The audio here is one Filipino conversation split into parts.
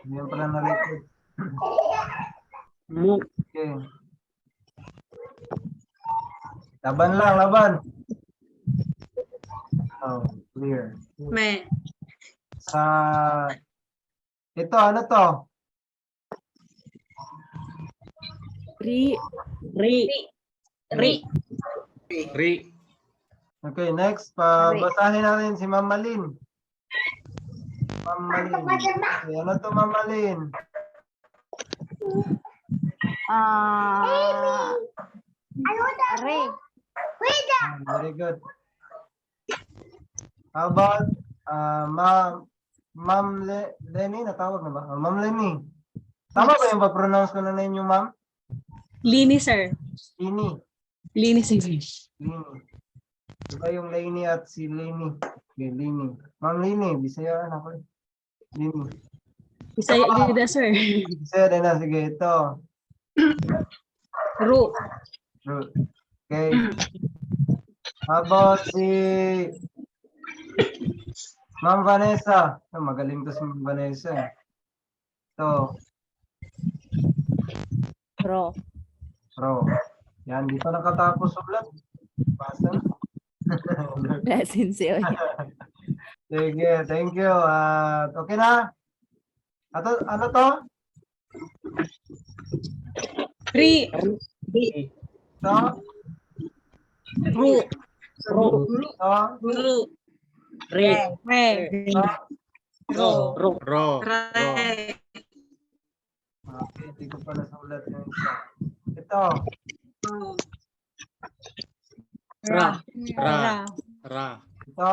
Yan pala na record. Okay. Laban lang, laban. Oh, clear. Me. Sa ito, ano to? Ri. Okay, next. Basahin natin si Ma'am Malin. Ma'am Malin. Okay, ano to, Ma'am Malin? Ray. Very good. How about Ma'am Lenny? Natawag na ba? Ma'am Lenny. Tama ba yung pag-pronounce ko na ninyo, Ma'am? Lini, sir. Lini. Lini, sir. Lini. Diba yung Lenny at si Lenny? Okay, Lini. Ma'am Lini, Bisaya ako. Lini. Bisaya gida, sir. Bisaya din na. Sige, ito. Ru. Okay. How about si Ma'am Vanessa? Oh, magaling to si Ma'am Vanessa. Ito. Ro. Yan, di pa nakatapos sulat. Basta. Blessing siya. Sige, thank you. Okay na? Ano to? Ri. Ito? Ru. Ito? Ru. Re. Re. Ito? Ro. Re. Okay, hindi ko pa nasulat yung isa. Ito? Ra. Ra. Ito?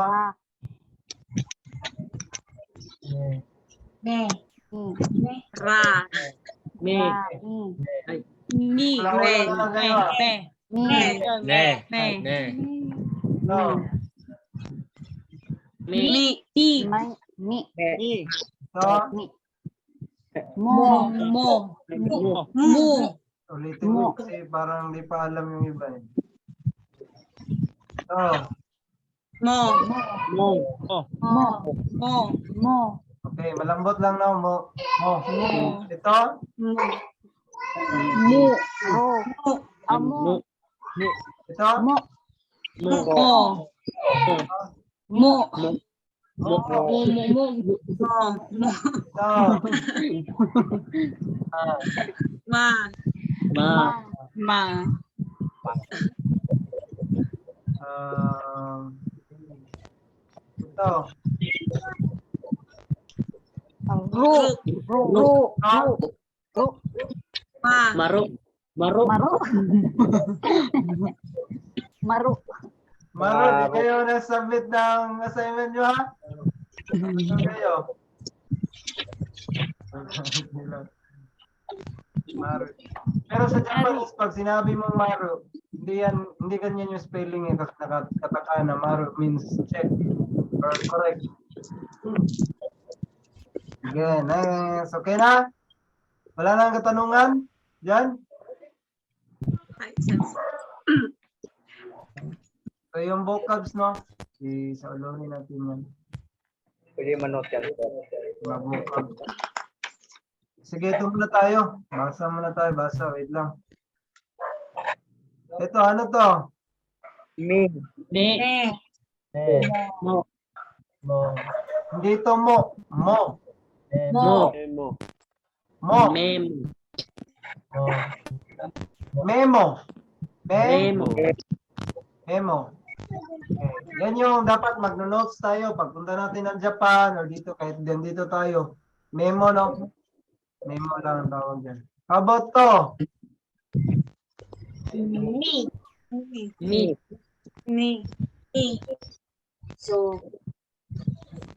Ra. Me. Ni. Wala na kayo. Ne. Me. Ito? Ni. Ni. Ito? Mo. Mu. Ulitin mo kasi parang hindi pa alam yung iba eh. Ito? Mo. Mo. Mo. Okay, malambot lang na mo. Ito? Mu. Mo. Ito? Mo. Mo. Ito? Ma. Ma. Ito? Ru. Ma. Maro. Maro, di kayo na-submit ng assignment nyo ha? Ano kayo? Maro. Pero sa Japanese, pag sinabi mong Maro, hindi ganyan yung spelling eh, kasi nakatakana. Maro means check or correct. Sige, next. Okay na? Wala nang katanungan? Diyan? So yung vocabs, no? Sa ulohin natin yan. Pwede manot yan. Mga vocabs. Sige, ito muna tayo. Basa muna tayo. Wait lang. Ito, ano to? Me. Mo. Hindi ito mo. Mo. Memo. Okay. Yan yung dapat magno-notes tayo pagpunta natin ng Japan or dito, kahit dito tayo. Memo, no? Memo lang ang tawag dyan. How about to? Ni. So.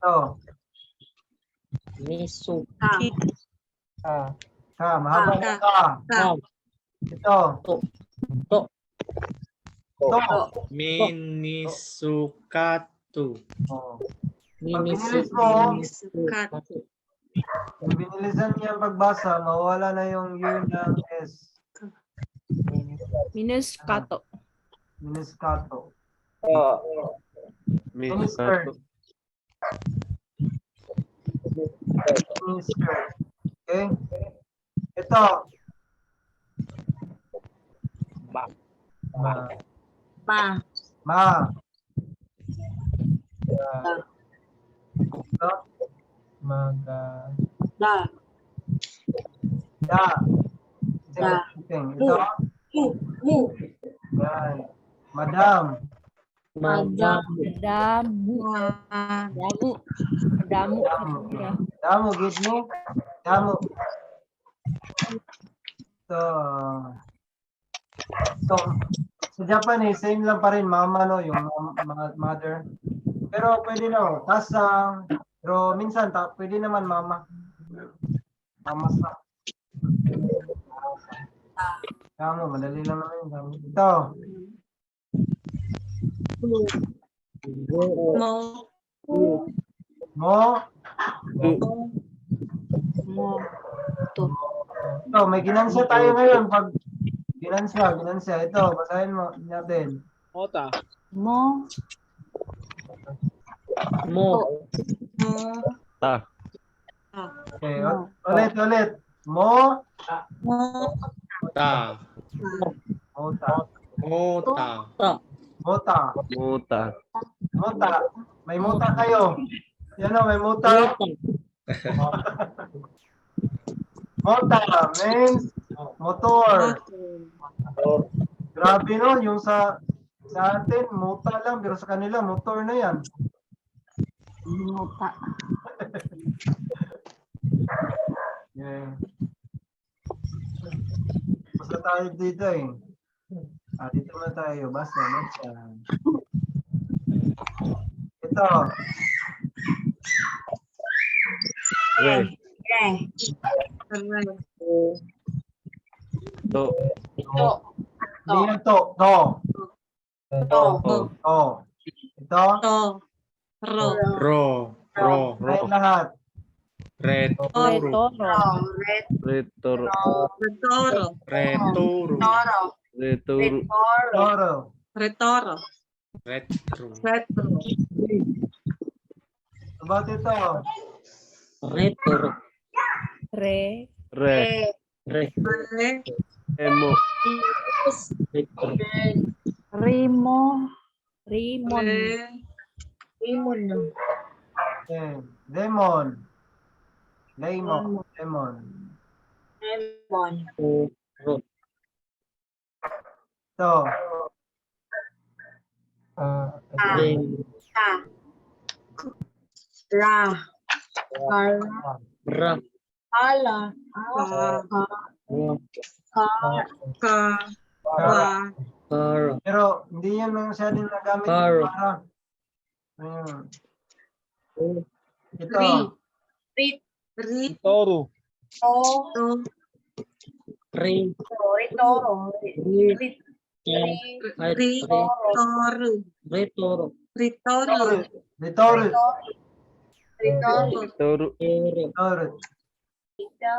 To. Misuka. Ka. Mahaba na ka. Ito. To. To. Minisukatu. Oh. Pag binilis mo, kung binilisan niya ang pagbasa, mawala na yung U ng S. Minuskato. Miniskato. Oh. Minister. Mini skirt. Okay? Ito. Ma. Ma. Ma. Ma. Ito. Maga. Da. Da. Da. Ito. Mu. Yan. Madam. Madam. Damu. Ma. Damu. Damu. Damu. Damu, give me. Damu. So, sa Japanese, same lang pa rin, mama, no, yung mother. Pero pwede na, tasang, pero minsan, pwede naman mama. Mama sa. Damu, madali lang naman yung damu. Ito. Mo. Mo. Mo. Ito, may ginansya tayo ngayon. Pag ginansya. Ito, basahin mo natin. Mota. Mo. Mo. Mo. Ta. Okay, ulit. Mo. Mo. Ta. Mota. Mota. Mota. Mota. Mota. May mota kayo. Yan o, may mota. Mota means motor. Grabe no, yung sa atin, mota lang, pero sa kanila, motor na yan. Mota. Yeah. Basta tayo dito eh. Dito na tayo. Basta. Ito. Re. To. Hindi yan to. To. To. Ito. To. Ro. Ro. Ro. Tayo lahat. Retoro. Retoro. Retoro. Retoro. Retoro. Toro. Retoro. Retro. Retro. About ito. Retoro. Re. Re. Re. Re. Emo. Retoro. Rimo. Rimon. Rimon. Okay. Lemon. Lemon. Lemon. Ro. Ito. Re. La. Ra. Ala. Ro. Ka. Wa. Karo. Pero hindi yan masyadong nagamit Car. para. Ayun. Ito. Rit. Rit. Toro. To. Re. Toro. Re. Ritoro. Retoro. Ritoro. Little. Ritoro. Retoro. Toro. Retoro. Ito.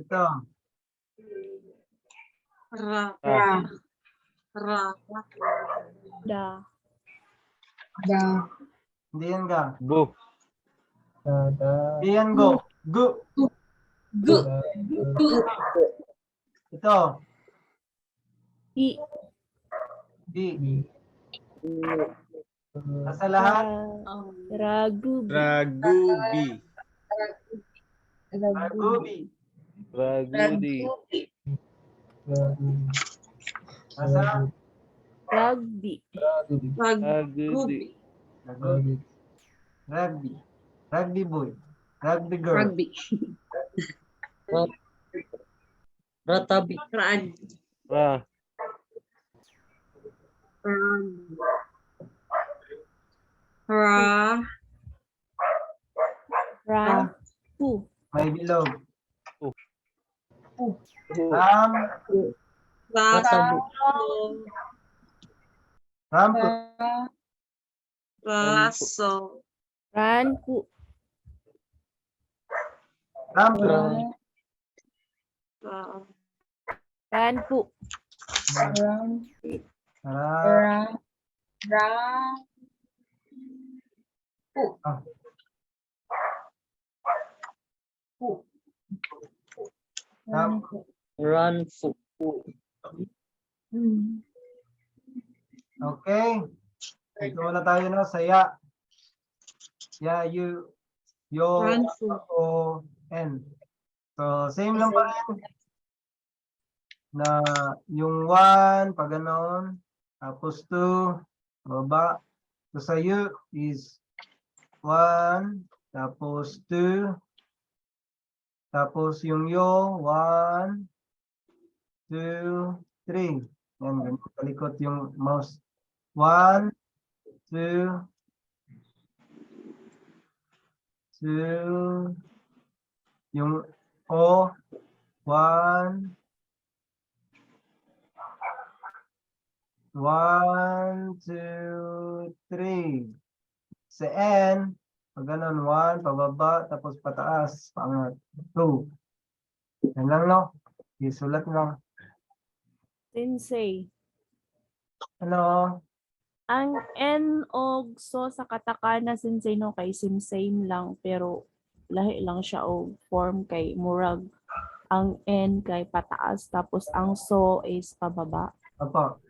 Ito. Ra. Ra. Da. Da. Hindi yan ga. Bu. Hindi yan go. Gu. Gu. Ito. I. Di. Nasa lahat. Ragu. Ragubi. Argubi. Ragudi. Nasa. Rugby. Ragudi. Rugby. Rugby. Rugby boy. Rugby girl. Rugby. Ratabi. Rag. Ra. Ra. Ragu. May bilog. Ram. Ram. Ratabi. Rampo. Raso. Ranku. Rampo. Ranku. Ram. Ra, Ra. Pu. ah, Pu. Ram. Ranfu. Hmm. Okay. Ito muna tayo na saya. Yeah, yo, Ranfu. o, n. So, same lang pa rin na yung 1, pag ganon, tapos 2, baba. So, sa you is 1, tapos 2, tapos yung yo, 1, 2, 3. Yan, ganito kalikot yung mouse. 1, 2, 2, yung o, 1, 1, 2, 3. Sa N, pag ganun, 1, pababa, tapos pataas, pangat, 2. Yan lang, no? Isulat lang. Sensei. Ano? Ang N og so sa katakana sensei no kay same lang pero lahi lang siya og form kay murag ang N kay pataas tapos ang so is pababa. Opo.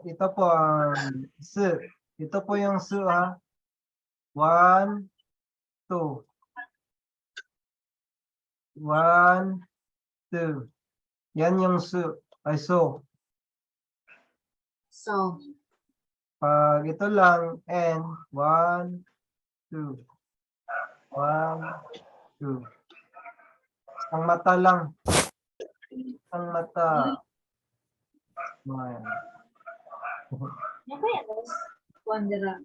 Ito po ang su. Ito po yung su, ha? 1, 2. 1, 2. Yan yung su. Ay, so. So. Pag ito lang, N, 1, 2. 1, 2. Ang mata lang. Ang mata. Ayan. Apa ya, Bos? Wandera.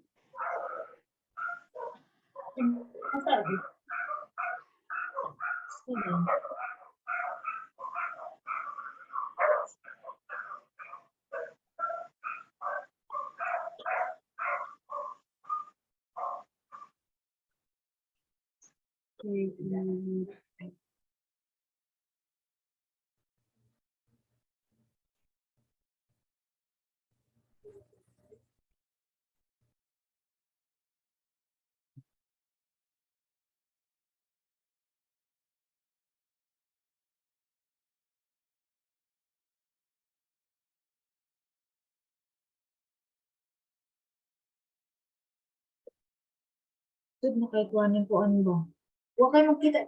Tud na kay kuanin po ano ba? Wa kay magkita.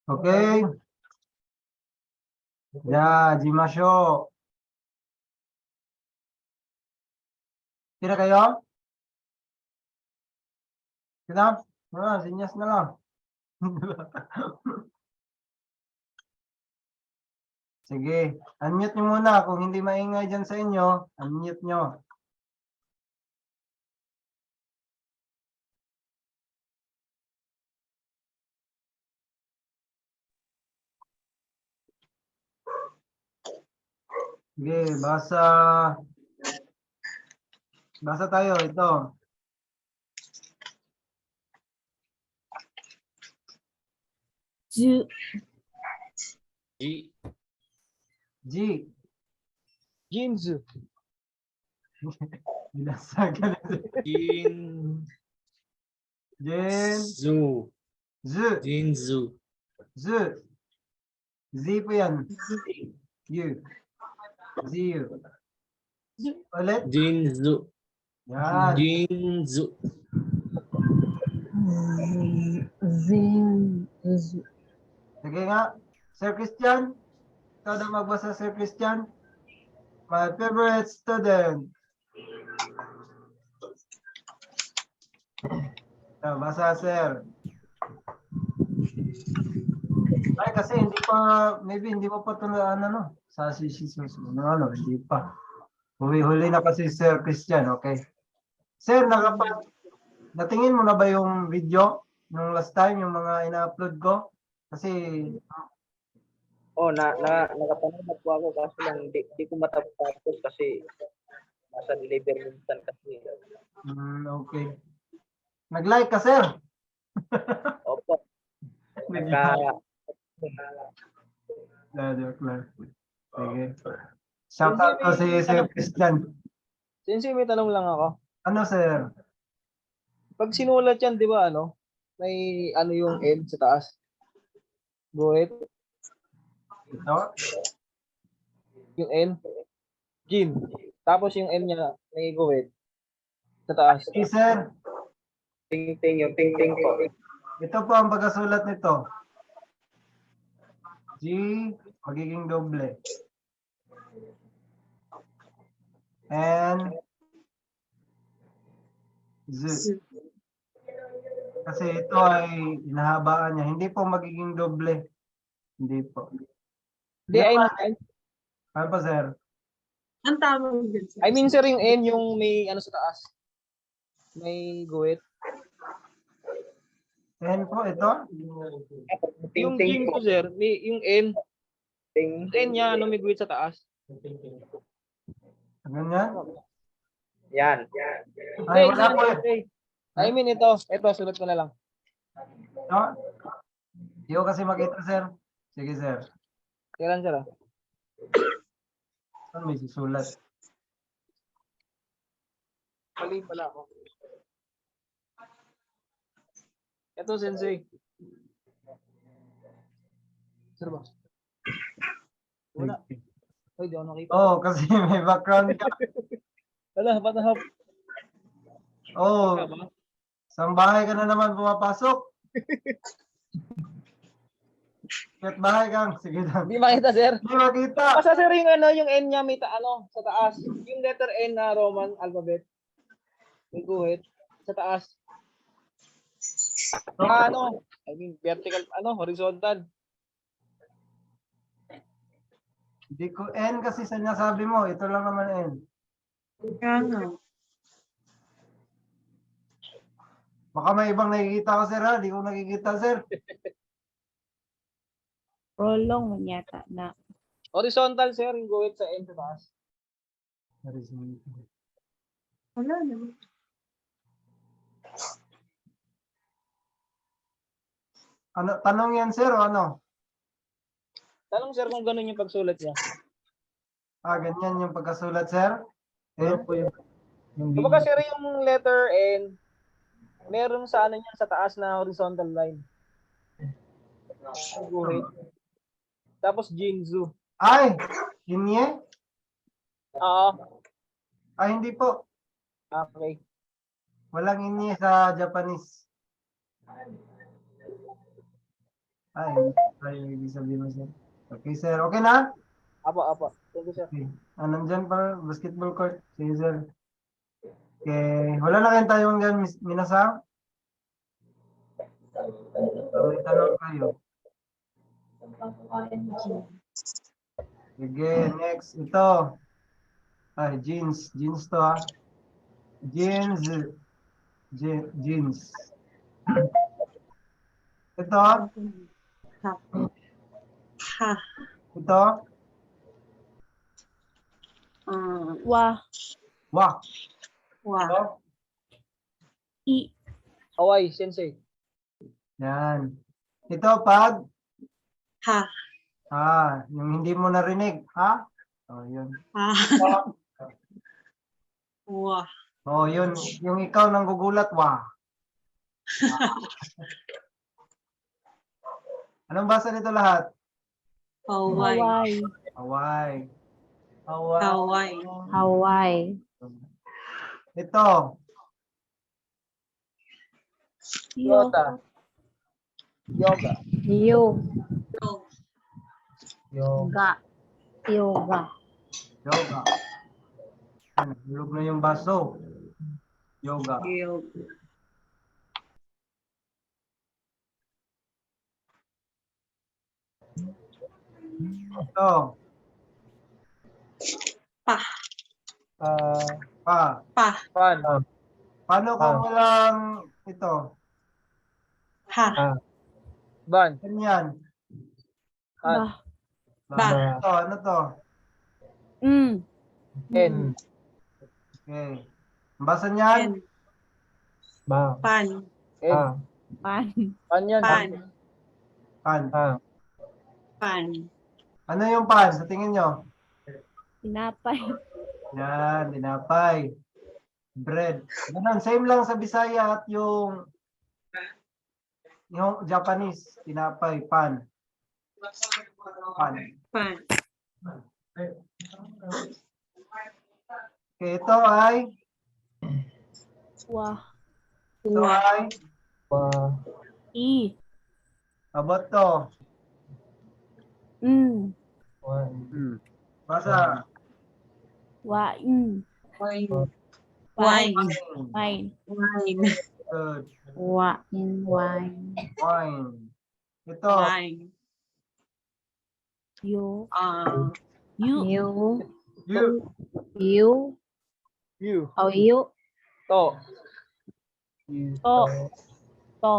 Okay. Ya, jimasho. Kira kayo? Kina? Sinyas na lang. Sige, unmute nyo muna. Kung hindi maingay dyan sa inyo, unmute nyo. Sige, basa tayo. Ito. Ju, G. G. Jeans. Binasagan. Jin. Jen. Zu. Z. Jinzu. Z. Z po yan. U. Z. U. Ulit. Jinzu. Yan. Jinzu. Sige nga. Sir Christian. Ikaw na magbasa, Sir Christian. My favorite student. Basa, sir. Ay, kasi hindi pa patulaan, sa sisisos, hindi pa. Huli na kasi Sir Christian, okay. Sir, natingin mo na ba yung video nung last time, yung mga ina-upload ko? Kasi, Nakapanood na po ako kaso lang di ko matapos kasi nasa deliver minsan kasi. okay. Nag-like ka, sir? Opo. Nag-like. Joke lang. Sige. Shout out ko si Sir Christian. Sensei, may tanong lang ako. Ano, sir? Pag sinulat yan, di ba may yung N sa taas? Go ahead. Ito? Yung N. Jin. Tapos yung N niya, may go ahead. Sa taas. Si sir, Ting-ting, yung ting-ting po. ito po ang pagkasulat nito. G, magiging doble. And Z. Kasi ito ay inahabaan niya. Hindi po magiging doble. Hindi po. Hindi, Ano pa, sir? Ang tawag dyan. I mean, sir, yung N, yung may sa taas. May go ahead. And po, ito? Yung Jin ko, sir, yung N. Yung N niya, may go ahead sa taas. Ganyan? Yan. Ay, wala po. I mean, ito, sulat ko na lang. Ito? Hindi ko kasi makita, sir. Sige, sir. Kailan, sir? Saan may susulat? Mali pala ako. Ito, sensei. Sir ba? Wala. Ay, di ako nakita. Oh, kasi may background ka. Wala, patahap. Oh, sa bahay ka na naman pumapasok. Kahit bahay kang, sige lang. Hindi makita, sir. Hindi makita. Basta, sir, yung yung N niya may sa taas. Yung letter N na Roman alphabet. May go ahead. Sa taas. I mean, vertical, horizontal. Hindi ko N kasi sa nasabi mo. Ito lang naman N. Kaya nga. Baka may ibang nakikita ka, sir, ha? Hindi ko nakikita, sir. prolong man yata na. Horizontal, sir, yung go ahead sa N sa taas. Wala naman. Ano, tanong yan, sir, o ano? Tanong, sir, kung ganun yung pagsulat niya. Ganyan yung pagkasulat, sir? Kumbaga, sir, yung letter N, meron sa niya sa taas na horizontal line. Go ahead. Tapos Jinzu. Ay! Inye? Oo. Ay, hindi po. Okay. Walang ini sa Japanese. Ay, ibig sabihin mo sir. Okay, sir. Okay na? Apa. Thank you, sir. Okay. Nandyan pa, basketball court. Sige, sir. Okay. Wala na kayong tayong dyan, minasang? May tanong kayo. Sige, next. Ito. Ay, jeans. Jeans to ha. Jeans. Jeans. Ito. Ha. Ito. Wa. Wah. Wa. Ito. I. Hawaii, sensei. Yan. Ito pag Ha. yung hindi mo narinig. Ha? Oh, yun. Ha. Wa. Oh, yun. Yung ikaw nang gugulat, wah. Anong basa nito lahat? Hawaii. Hawaii. Hawaii. Hawaii. Hawaii. Hawaii. Ito. Yoga. Yoga. Yo. Yoga. Yoga. Yoga. Hulog na yung baso. Yoga. Yoga. Ito. Pa. Pa. Pa. Pan. Paano kung walang ito? Ha. Ban. Ganyan. Ba. Ba. Ito, ano to? Mm. N. Okay. Ang basa niyan? Pen. Pan. N. Pan. Pan yan. Pan. Pan. Pan. Ano yung pan sa tingin nyo? Tinapay. Yan, dinapay. Bread. Ganun, same lang sa Bisaya at yung Japanese. Tinapay, pan. Pan. Pan. Okay, ito ay Wa. ito Wa. ay I. abot to. Mm. Basa. Wain. Wine. Wine. Wine. Wine. Wine. Good. Wine. Wine. Wine. Ito. Wine. You. You. You. You. You. U. Oh, you. To. To. To.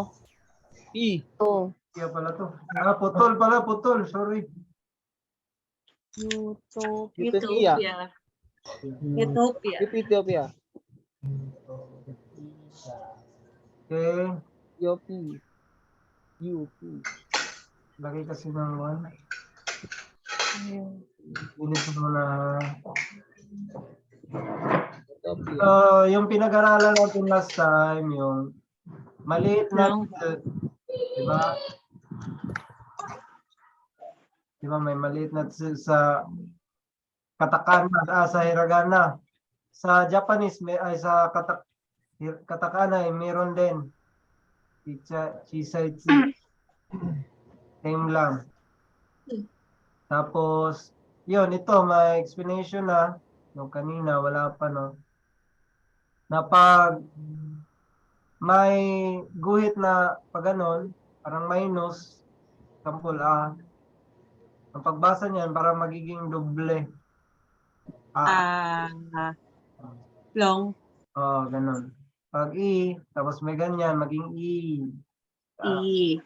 E. To. Kaya pala to. Putol pala, putol. Sorry. Utopia. Utopia. Ethiopia. Okay. UP. UP. Lagi kasi ng one. Init ko muna. Utopia. Yung pinag-aralan natin last time, yung maliit na diba? Diba may maliit na sa katakana, sa hiragana. Sa Japanese, ay sa katakana, mayroon din. Chisaitsu. Same lang. Tapos, yun, ito, may explanation na. Nung kanina, wala pa, no? Na pag may guhit na pag ganon, parang minus, example, ang pagbasa niyan, parang magiging doble. Long. Ganon. Pag I, tapos may ganyan, maging I. E.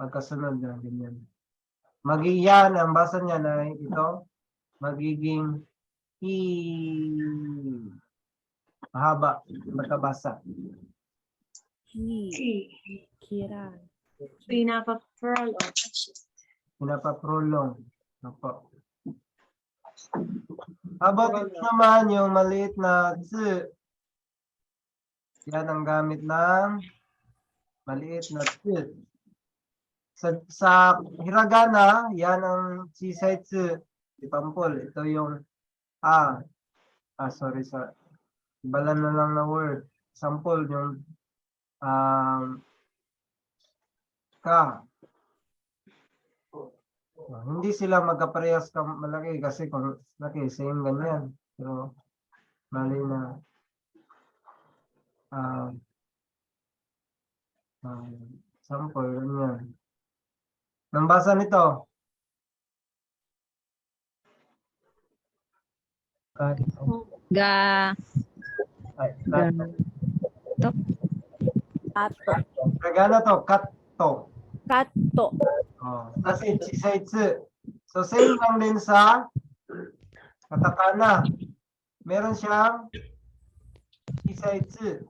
Pagkasunod na, ganyan. Yan, ang basa niya na ito, magiging I. Mahaba, matabasa. Kira. Pinapa-pearl. Pinapaprolong. Opo. About ito naman yung maliit na tsu. Yan ang gamit ng maliit na tsu. Sa hiragana, yan ang chisaitsu. Ipampol. Ito yung sorry, ibalan na lang na word. sample yung ka. Hindi sila magkaparehas ka malaki kasi kung laki, same ganyan. Pero mali na sample ganyan. Nambasa nito. Ga. Ay, Kato. Kagana to, katto. Kato. Oh, kasi chisaitsu. So same lang din sa katakana. Meron siyang chisaitsu.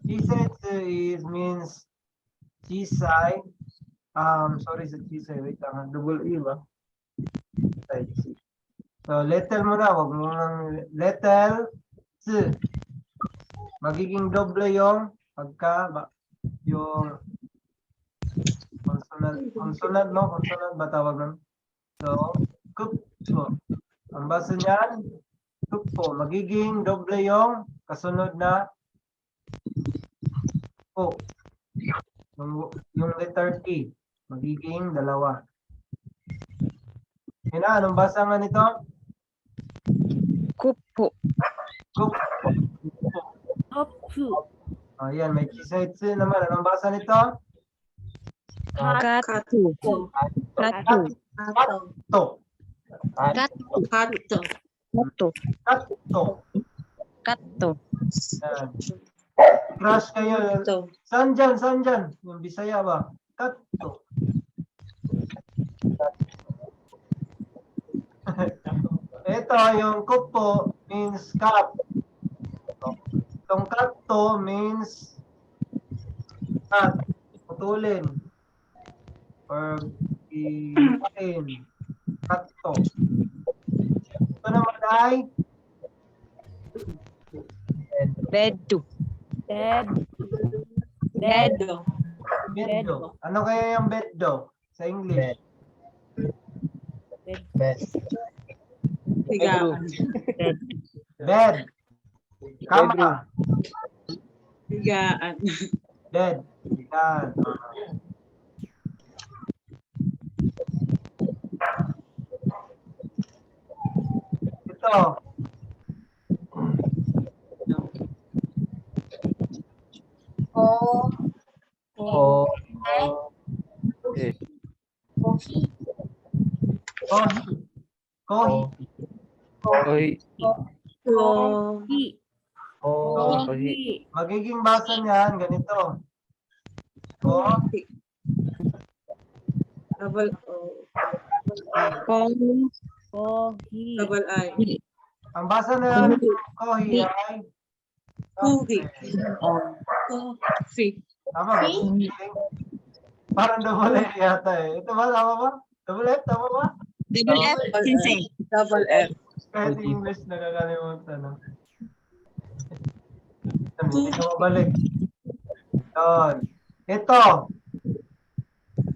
Chisaitsu means chisai. Sorry sa chisai. Wait lang. Double E ba? Chisaitsu. So letter mo na. Wag mo nang letter tsu. Magiging doble yung yung consonant, no? Consonant ba tawag nun? So, kuppo. Ang basa niyan, kuppo. Magiging doble yung kasunod na o. Yung letter T. Magiging dalawa. Anong basa nga nito? Kupo. Kuppo. Opu. Ayan, may chisaitsu naman. Anong basa nito? Katu. Katu. To. Kato. Katu. Katto. Katu. Ayan. Crush kayo. Kato. Saan dyan? Yung Bisaya ba? Katto. Ito, yung kupo means cup. Itong katto means cut. Putulin. Or ipain. Katto. Ito naman ay Bedu. Dead. Dedo. beddo. Ano kaya yung beddo sa English? Higaan. Bed. Kama. Higaan. Bed. Yan. Ito. Oh. Kohi. Oy. Kohi. Kohi. Magiging basa niyan ganito. Double O. Kong. Kohi. Double I. Ang basa na kohi ay Kuhi. Coffee. tama ba? Parang double F yata eh. Ito ba? Tama ba? Double F? Tama ba? Double F. Sensei. Double F. Kahit English nakakalimutan. No? Hindi ka mabalik. Yun. Ito.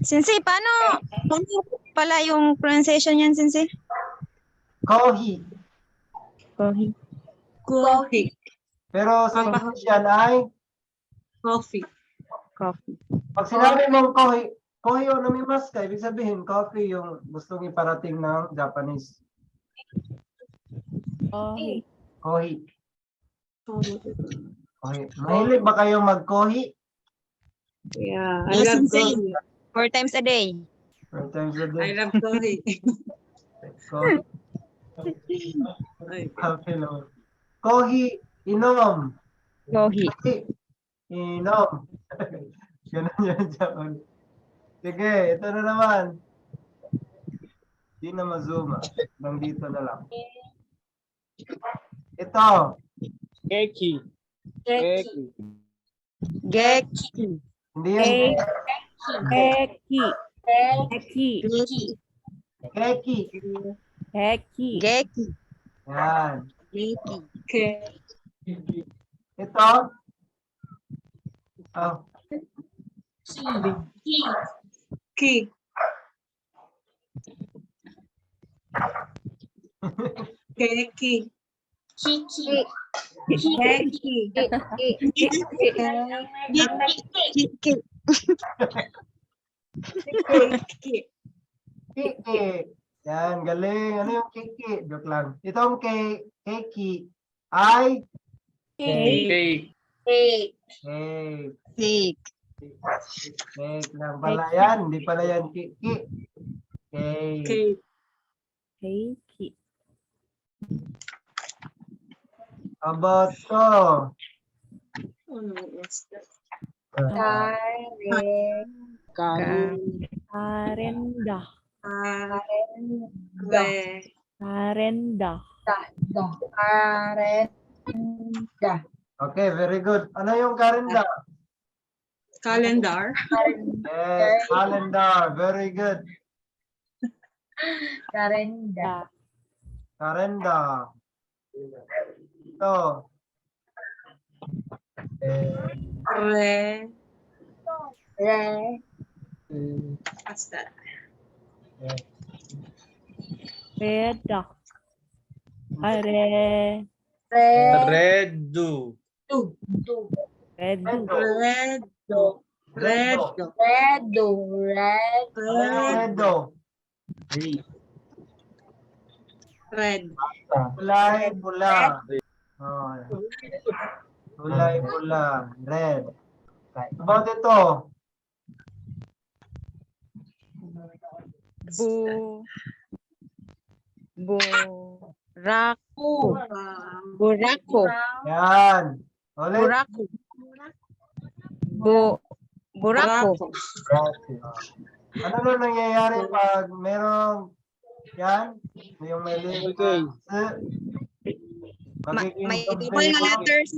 Sensei, paano pala yung pronunciation yan, Sensei? Kohi. Kohi. Coffee. Pero sa English yan ay Coffee. Coffee. pag sinabi mong kohi o namimas ka, ibig sabihin coffee yung gustong iparating ng Japanese. Kohi. Kohi. Kohi. Mahilig ba kayong mag-kohi? Yeah. I Yes, love Sensei. coffee. 4 times a day. 4 times a I day. love coffee. Kohi. Ay. Coffee naman. Kohi, inom. Kohi. Kohi, inom. Ganun yan Japan. Sige, ito na naman. Di na ma-zoom. Nang dito na lang. Ito. Keki. Keki. Geki. Hindi yan. Heki. Heki. Keki. Heki. Geki. Yan. Geki. Ito. Oh. Ki. Keki. Kiki. Kiki. Kiki. Yan, galing. Ano yung kiki? Joke lang. Itong keki ay Cake. cake. Cake. Cake lang pala yan. Hindi pala yan kiki. Cake. Cake. Keiki. How about to? Karenda. Be. Karenda. Okay, very good. Ano yung karenda? Calendar. Yes, calendar. Very good. Da. Karenda. Ito. Re. What's that? Reda. Are. Redo. Redu. Redo. Redo. Redo. Red. Kulay pula. Oh. Kulay pula. Red. About ito. Buraco. Buraco. Yan. Ulit. Buraco. Buraco. Ano na nangyayari pag merong yan? Yung may letter Okay. magiging May complete. mga letters.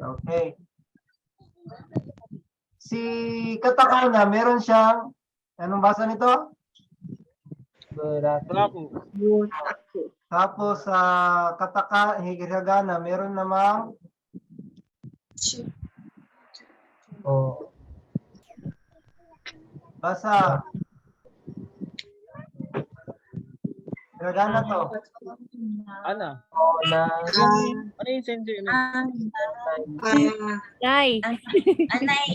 Okay. Si katakana, meron siyang, anong basa nito? Bravo. Tapos sa hiragana, meron namang basa. Hiragana to. Ana. Ano yung sensor na? Nay. Anay.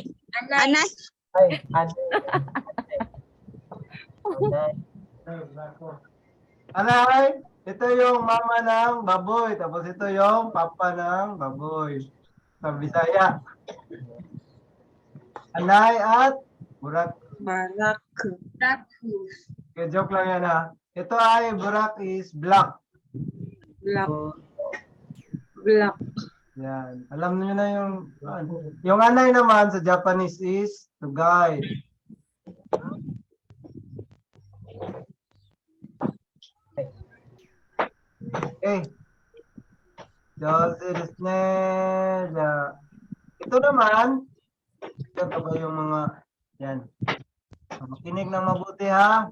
Anay, ito yung mama ng baboy. Tapos ito yung papa ng baboy. Sa Bisaya. Anay at burak. Barak. Okay, joke lang yan ha. Ito ay burak is black. Black. Black. Yan. Alam niyo na yung anay naman sa Japanese is to guide. Okay. Ito naman, ito ba yung mga, yan. Makinig ng mabuti ha.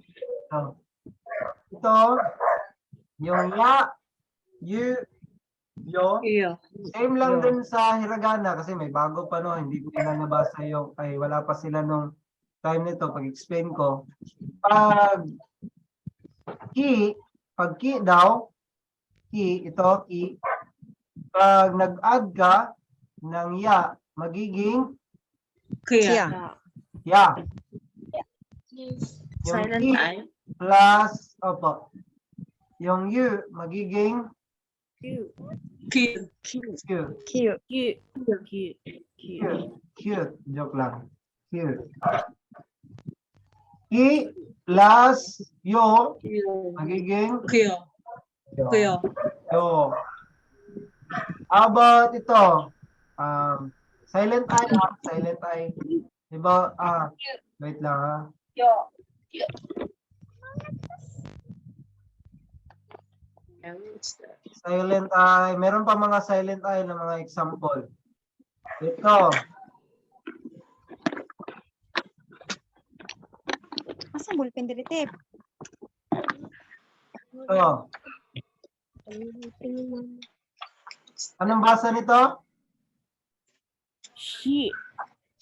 Ito, yung ya, yu, yo, Iyo. same lang din sa hiragana kasi may bago pa no, hindi ko na nabasa yung, ay wala pa sila nung time nito pag-explain ko. Pag ki daw, ito, pag nag-add ka ng ya, magiging Kaya. ya. Yung Silent ki I. plus, opo, yung u, magiging Q. Q. q. Cute. Q. Q. Q. Cute. Joke lang. Cute. Ki plus yo, magiging Kuya. Kuya. yo. How about ito? Silent I. Silent I. Diba? Wait lang ha. Silent I. Meron pa mga silent I na mga example. Ito. Asa ballpen diri tip? Ito. Anong basa nito? She.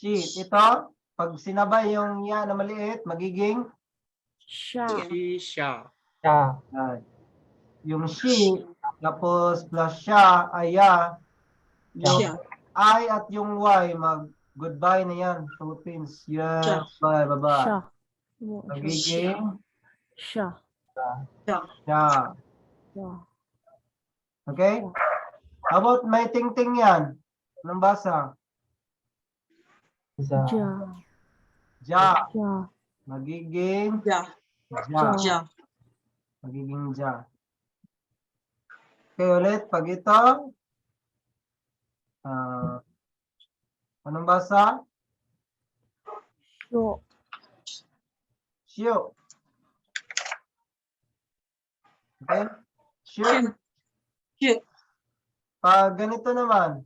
She. Ito. Pag sinabay yung ya na maliit, magiging Siya. Shisha. yan. Yung she, Tapos plus siya, aya. Yung Siya. I at yung Y, mag-goodbye na yan. Two pins. Siya. Yes, bye, baba. Siya. Magiging Siya. Siya. siya. Siya. Okay? How about may ting-ting yan? Anong basa? Ja. Ja. Ja. Magiging Ja. ja. Ja. Magiging ja. Okay, ulit. Pag ito, anong basa? Syo. Shio. Okay? Shio. Siya. Siya. Pag ganito naman,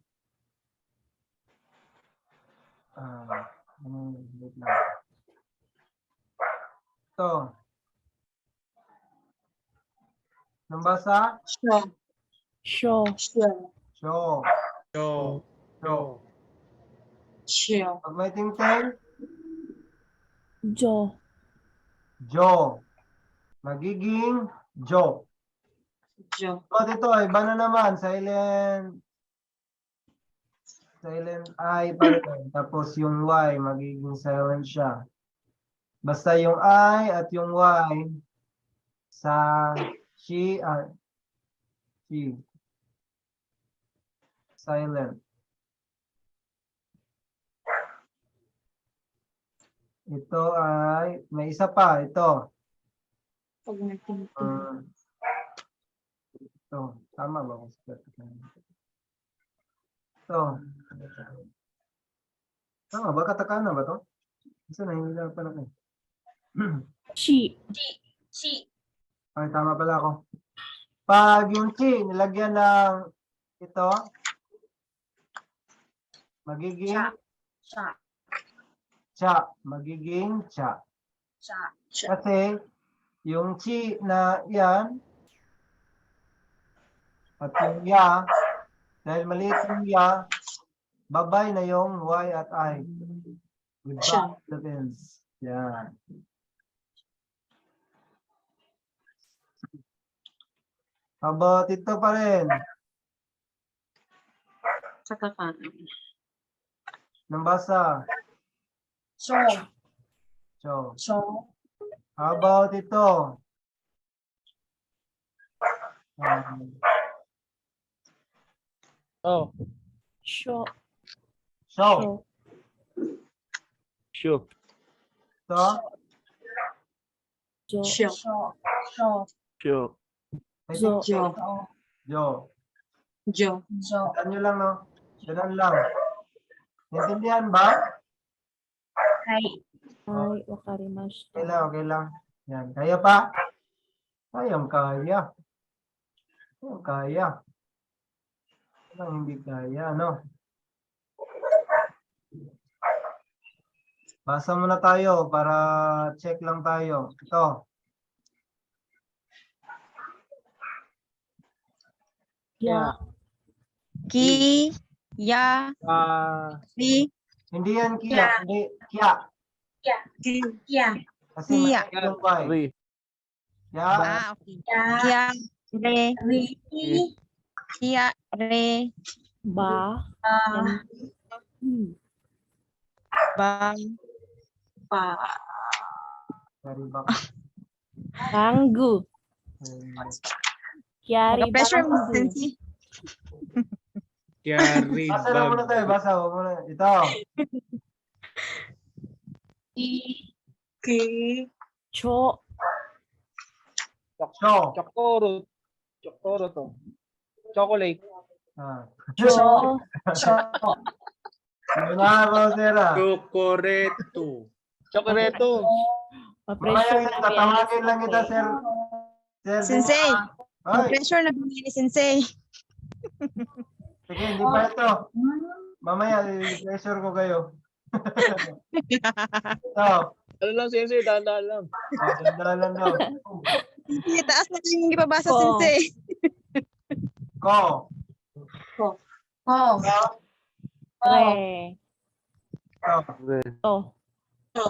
wait lang. Ito. Anong basa? Siya. Syo. Siya. Sho. Yo. Yo. Siya. Pag may ting-ting, Jo. jo. Magiging jo. Ja. So, ito, iba na naman. Silent I pa rin. Tapos yung Y, magiging silent siya. Basta yung I at yung Y sa she. Silent. Ito ay, may isa pa. Ito. Pag may tingting. Ito. Tama ba? Ito. Tama ba? Katakana ba to? Isa na, hindi lang pala ko. Chi. Ay, tama pala ako. Pag yung chi, nilagyan ng ito, magiging cha. Magiging cha. Kasi yung chi na yan at yung ya, dahil maliit yung ya, babay na yung Y at I. Siya. Without the pins. Yan. How about ito pa rin? Katakana. Nang basa. So. So, how about ito? Oh. Syo. So, Syo. Sure. ito, Jo. Siya. Sure. may Jo. Jo. Jo. Jo. Ganun nyo lang, no? Ganun lang. Naintindihan ba? Ay, wakarimashita. Okay lang, okay lang. Yan, kaya pa? Kayang kaya. Kayang kaya. Walang hindi kaya, no? Basa muna tayo para check lang tayo. Ito. Ya. Ki, ya, si, Hindi yan kia, hindi kia. Kasi Kia. may yung Y. Three. Ya, okay. Kia, re, kia, re, Ba. and- bang, sorry ba? Banggu. Kiari pressure mo, banggu. Sensei. Carry Basa lang muna tayo, basa. Huwag muna. Ito. Ki. Cho. So. Chokoro to. Chocolate. Cho. Ano na, Rosera? Chocoreto. Chocoreto. Mamaya, Pa-pressure sir, na tatawagin lang kita, sir. Sensei. Ay, Pressure na bumili ni Sensei. sige, hindi pa ito. Mamaya, i-pressure ko kayo. Ito. Ano lang, Sensei, dahan-dahan lang. Dandalan daw. Sensei, taas na yung ipabasa, Ko. Sensei. Ko. Re. Ito. To.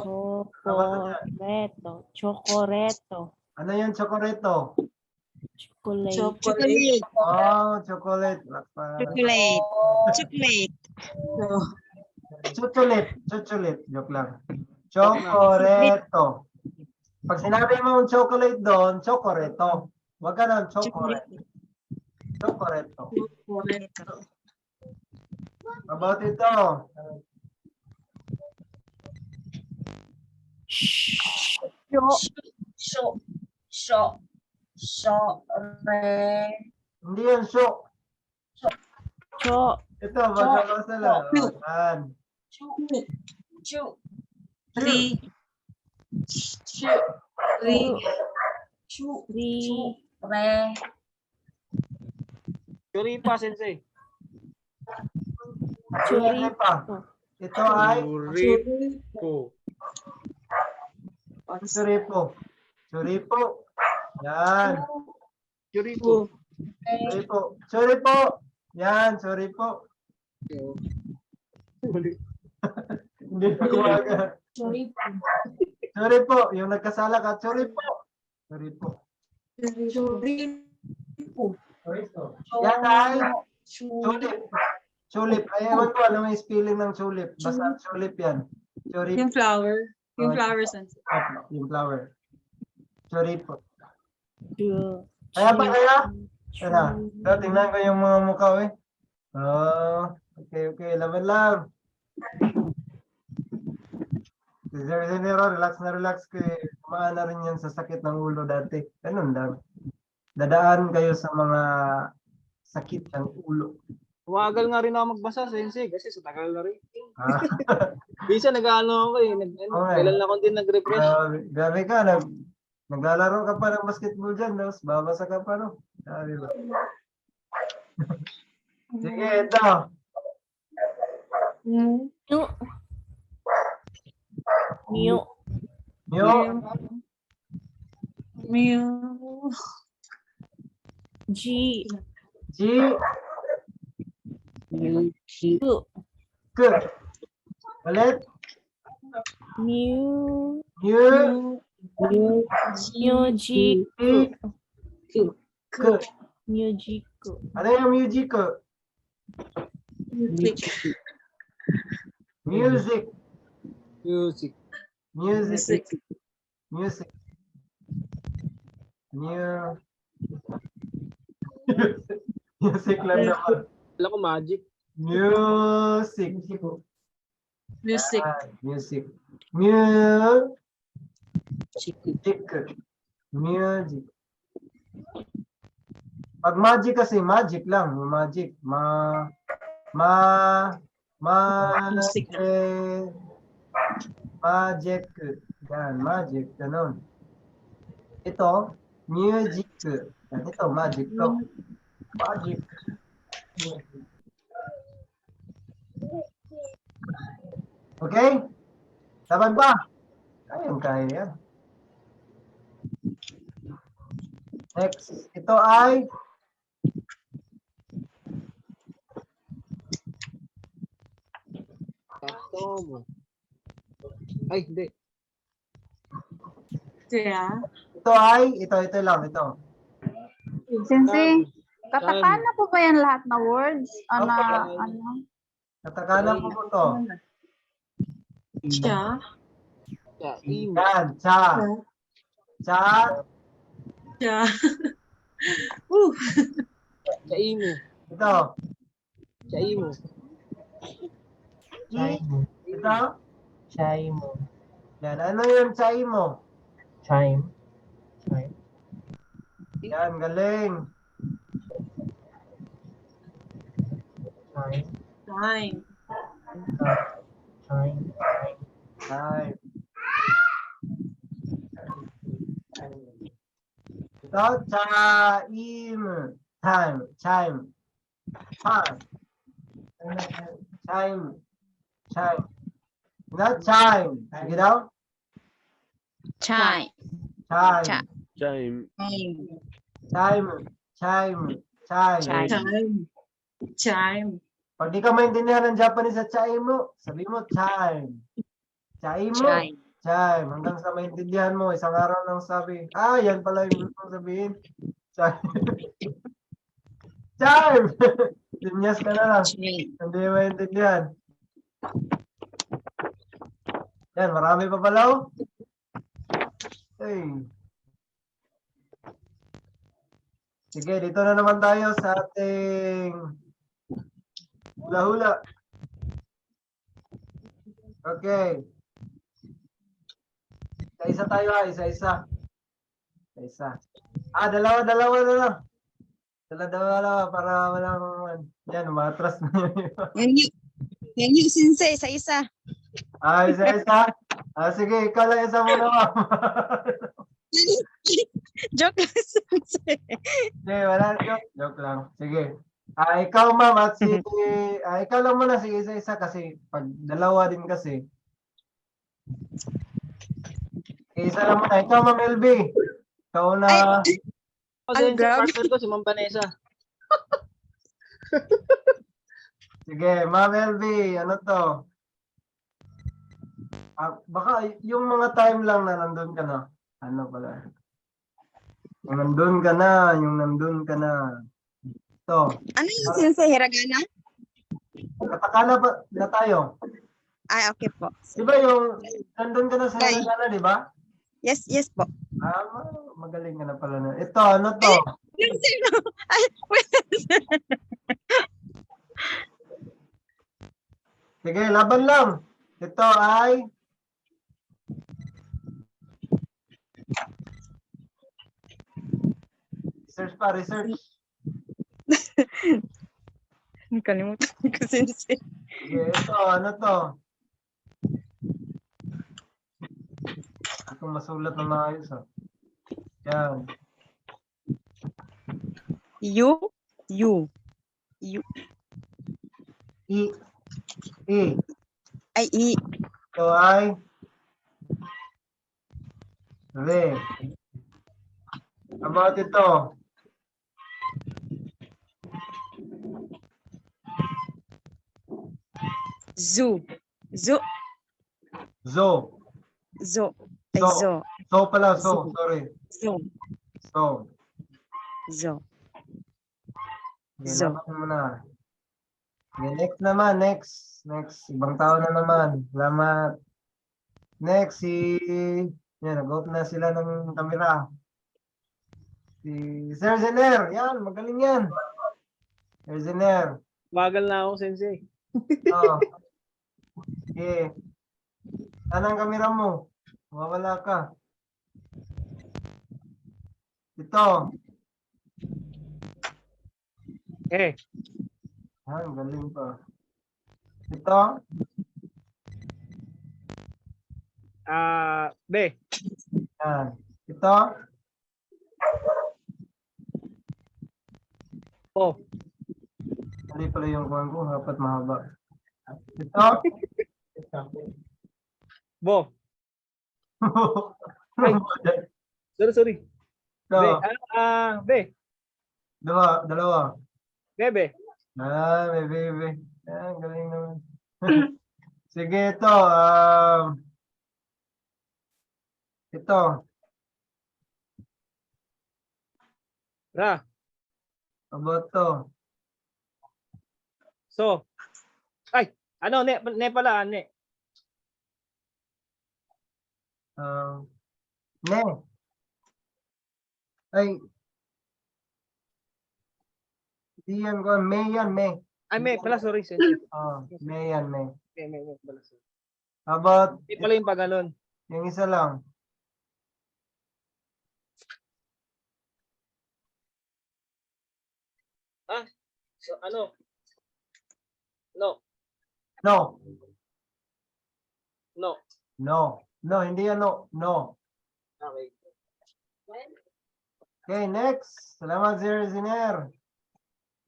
Chocoreto. Chocoreto. Ano yung chocoreto? Chocolate. Chocolate. Oh, chocolate. Lakpan. Chocolate. Chocolate. Chocolate. Joke lang. Chocoreto. Pag sinabi mo chocolate doon, chocoreto. Huwag ka ng chocolate. Chocoreto. Chocolate. About ito. Hindi yan show. Cho. Ito, basa-basa lang. Yan. Three. Three. Churipa, sensei. Churi pa. Ito ay Churipo. churipo. Churipo. Yan. Churipo. Churipo. Churipo. Yan, churipo. Hindi na kumaga. Churipo. Yung nagkasala ka, churipo. Churipo. Yan ay tulip. Tulip. Ay, ewan ko ano yung spelling ng tulip. Basta tulip yan. Tulip. Yung flower. Yung flower sense. Yung flower. Churipo. Chu. Kaya ba kaya? Kaya. So, tingnan ko yung mga mukha eh. Oh, okay. Laban lang. Si Sir Zenero, relax na relax. Kumaan na rin yan sa sakit ng ulo dati. Ganun lang. Dadaan kayo sa mga sakit ng ulo. Umagal nga rin ako magbasa, sensei, kasi sa tagal na rin. Ah, Bisa nag-ano ako eh. Okay. Kailan ako din nag-refresh. grabe ka. Naglalaro ka pa ng basketball dyan. Tapos babasa ka pa, no? Sabi ba? Sige, ito. New. New. New. Mew. G. G. Q. K. Ulit. New. New. New G. G. K. New G. Q. Ano yung music ko? Music. Music. Music. Music. Music. New. Music lang naman. Alam ko magic. Music. Music. Music. Music. Pag magic kasi, magic lang. Yung magic. Music. Magic. Yan, magic. Ganun. Ito, music. Yan, ito, magic to. Magic. Okay? Dapat ba? Kaya yan. Next, ito ay Sakto mo. Ay, hindi. Yeah. ito ay ito lang ito. Sensei, katakana po ba yan lahat na words? Opo. Katakana po po to. Cha. Cha. Imo. Yan, cha. Cha. Cha. Cha imo. Ito. Cha imo. Ito. Chime. Yan, ano yung chai mo? Chime. Yan, galing. Chime. Time. Chime. Time. Ito, chaim. Time. Chime. Time. Chime. Chime. Not chime. Sige daw. Chime. Chime. Chime. Chime. Chime. Chime. Time. Chime. Pag di ka maintindihan ng Japanese sa chime mo, sabi mo chime. Chime mo. Chime. Chime. Hanggang sa maintindihan mo, isang araw nang sabi, yan pala yung gusto kong sabihin. Chime! Linyas ka na lang. Chime. Hindi maintindihan. Yan, marami pa pala. Oh. Hey. Sige, dito na naman tayo sa ating hula-hula. Okay. Isa-isa tayo ha, isa-isa. Isa. Dalawa na lang. Dalawa para walang yan, matras na yun. Yan yung sensei, isa-isa. Isa-isa. Sige, ikaw lang isa muna, ma'am. Joke lang, sensei. Sige, wala. Joke lang. Sige. Ikaw, ma'am, at ikaw lang muna, sige, isa-isa kasi pag dalawa din kasi. Isa lang muna. Ikaw, ma'am LB. Ikaw na. Ay, grabe. Partner ko si Ma'am Vanessa. Sige, ma'am LB, ano to? Baka yung mga time lang na nandun ka na. Ano pala? Yung nandun ka na. Ito. Ano yung sensei, hiragana? Katakana ba na tayo? Ay, okay po. Di ba yung nandun ka na sa Ay. Lagana, di ba? Yes po. Magaling ka na pala na. Ito, ano to? Sino? Ay, wait. Sige, laban lang. Ito ay research. Nakalimutan ko, sensei. Sige, ito, ano to? Hindi ko masulat na maayos, ah. Yan. You. E. Ay, Ito ay re. About ito. Zoo. Zo. Ay, Zo. zo. So pala, Zo. sorry. Zo. So. Zo. Sige, Zo. laban mo na. Okay, next naman, next. Ibang tao na naman. Salamat. Next, yan, nag-out na sila ng kamera. Si Sir Zener. Yan, magaling yan. Sir Zener. Bagal na ako, Sensei. Oh. Okay. Saan ang kamera mo? Mawala ka. Ito. Ang galing pa. Ito. B. Yan. Ito. O. Mali pala yung kuhan ko. Dapat mahaba. Ito. Bo. Ay. Sorry. B. Ito. B. Dalawa. Bebe. May baby. Yan, galing naman. Sige, ito. Ito. Ra. About to. So. Ay. Ano, ne pala, ne. Ne. Ay. Di yan ko. May yan, may. Ay, may pala, sorry, Sensei. May yan, may. May pala, sorry. About May pala yung paganon. yung isa lang. So, ano? No. No. No. No, hindi yan, no. No. Okay. Okay, next. Salamat, Sir Ziner.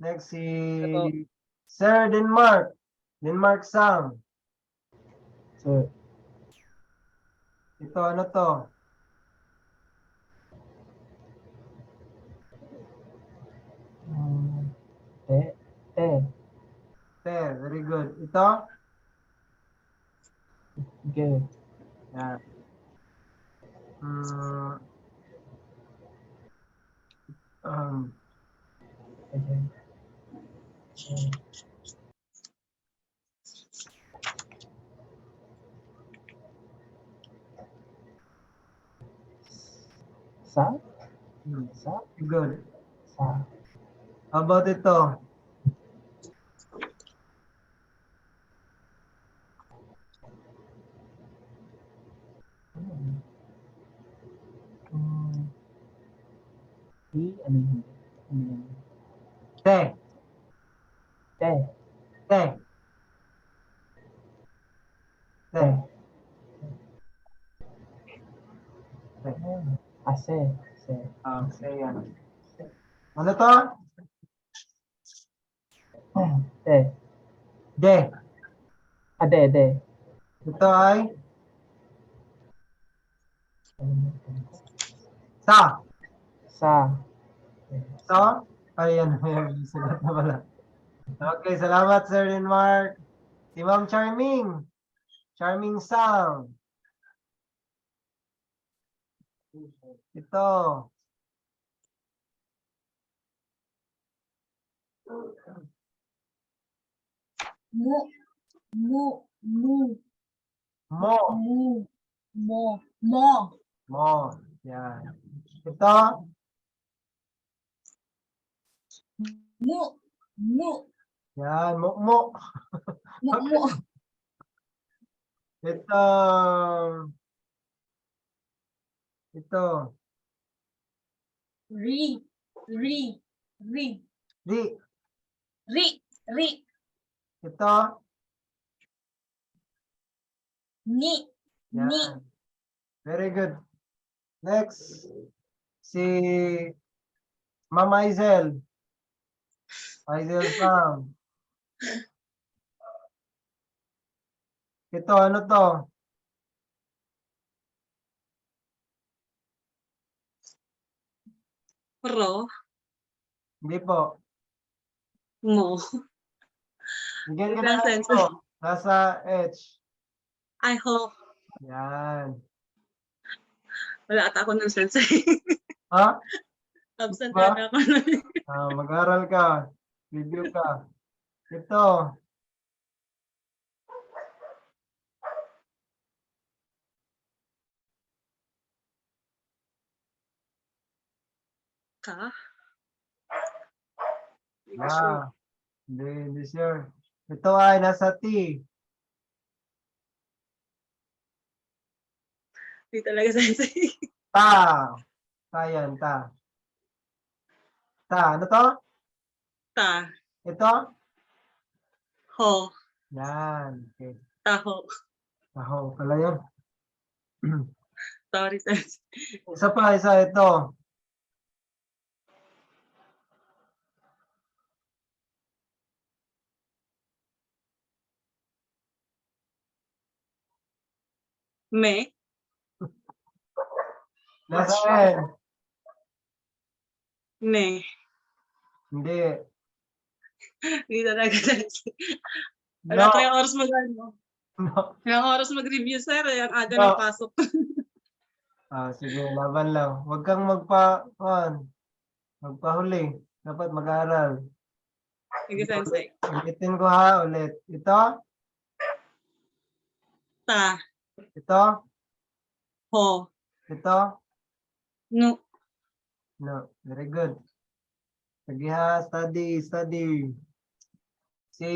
Next, si Ito. Sir Denmark. Denmark Sang. So, Ito, ano to? te. Very good. Ito? Okay. Yan. Um, Okay. Sa? Sa? good. Sa. How about ito? Di, ano yun? Ano yun? Te. Te. Te. Te. Te. Ase. Se. Say yan. Ano to? Te. De. Ade, de. Ito ay sa. Sa. So, ayan, ayan, sagot na pala. Okay, salamat Sir Denmark. Si Ma'am Charming. Charming Sang. Ito. Mu. Mu. Mu. Mo. Mu. Mo. Mo. Mo. Yan. Ito. Mu. Mu. Yan. Mo. Mo. Mu. Mu. Ito. Ito. Ri. Ri. Ri. Di. Ri. Ri. Ito. Ni. Ni. Yan. Very good. Next. Si Ma'am Aizel. Aizel Sang. Ito, ano to? Ro. Hindi po. Mo. Bigyan ka Ilang na sense? ito. Nasa H. I hope. Yan. Wala ata ako ng sensei. Ha? Absent Ba? ata ako nun. Mag-aral ka. Review ka. Ito. Ka? Hindi ko sure. Hindi sure. Ito ay nasa T. Hindi talaga sensei. Ta. Ta yan, ta. Ta. Ano to? Ta. Ito? Ho. Yan. Okay. Taho. Taho. Pala yun. Sorry, sensei. Isa pa, ito. Me. Nasa N. Ne. Hindi. Hindi talaga sensei. No. Wala kayong oras mag-ano. No. Kailang oras mag-review, sir. Ang aga No. ng pasok. Sige, laban lang. Huwag kang magpahuli. Dapat mag-aaral. Sige, sensei. Ulitin ko ha, ulit. Ito? Ta. Ito? Ho. Ito? No. No. Very good. Sige ha, study. Si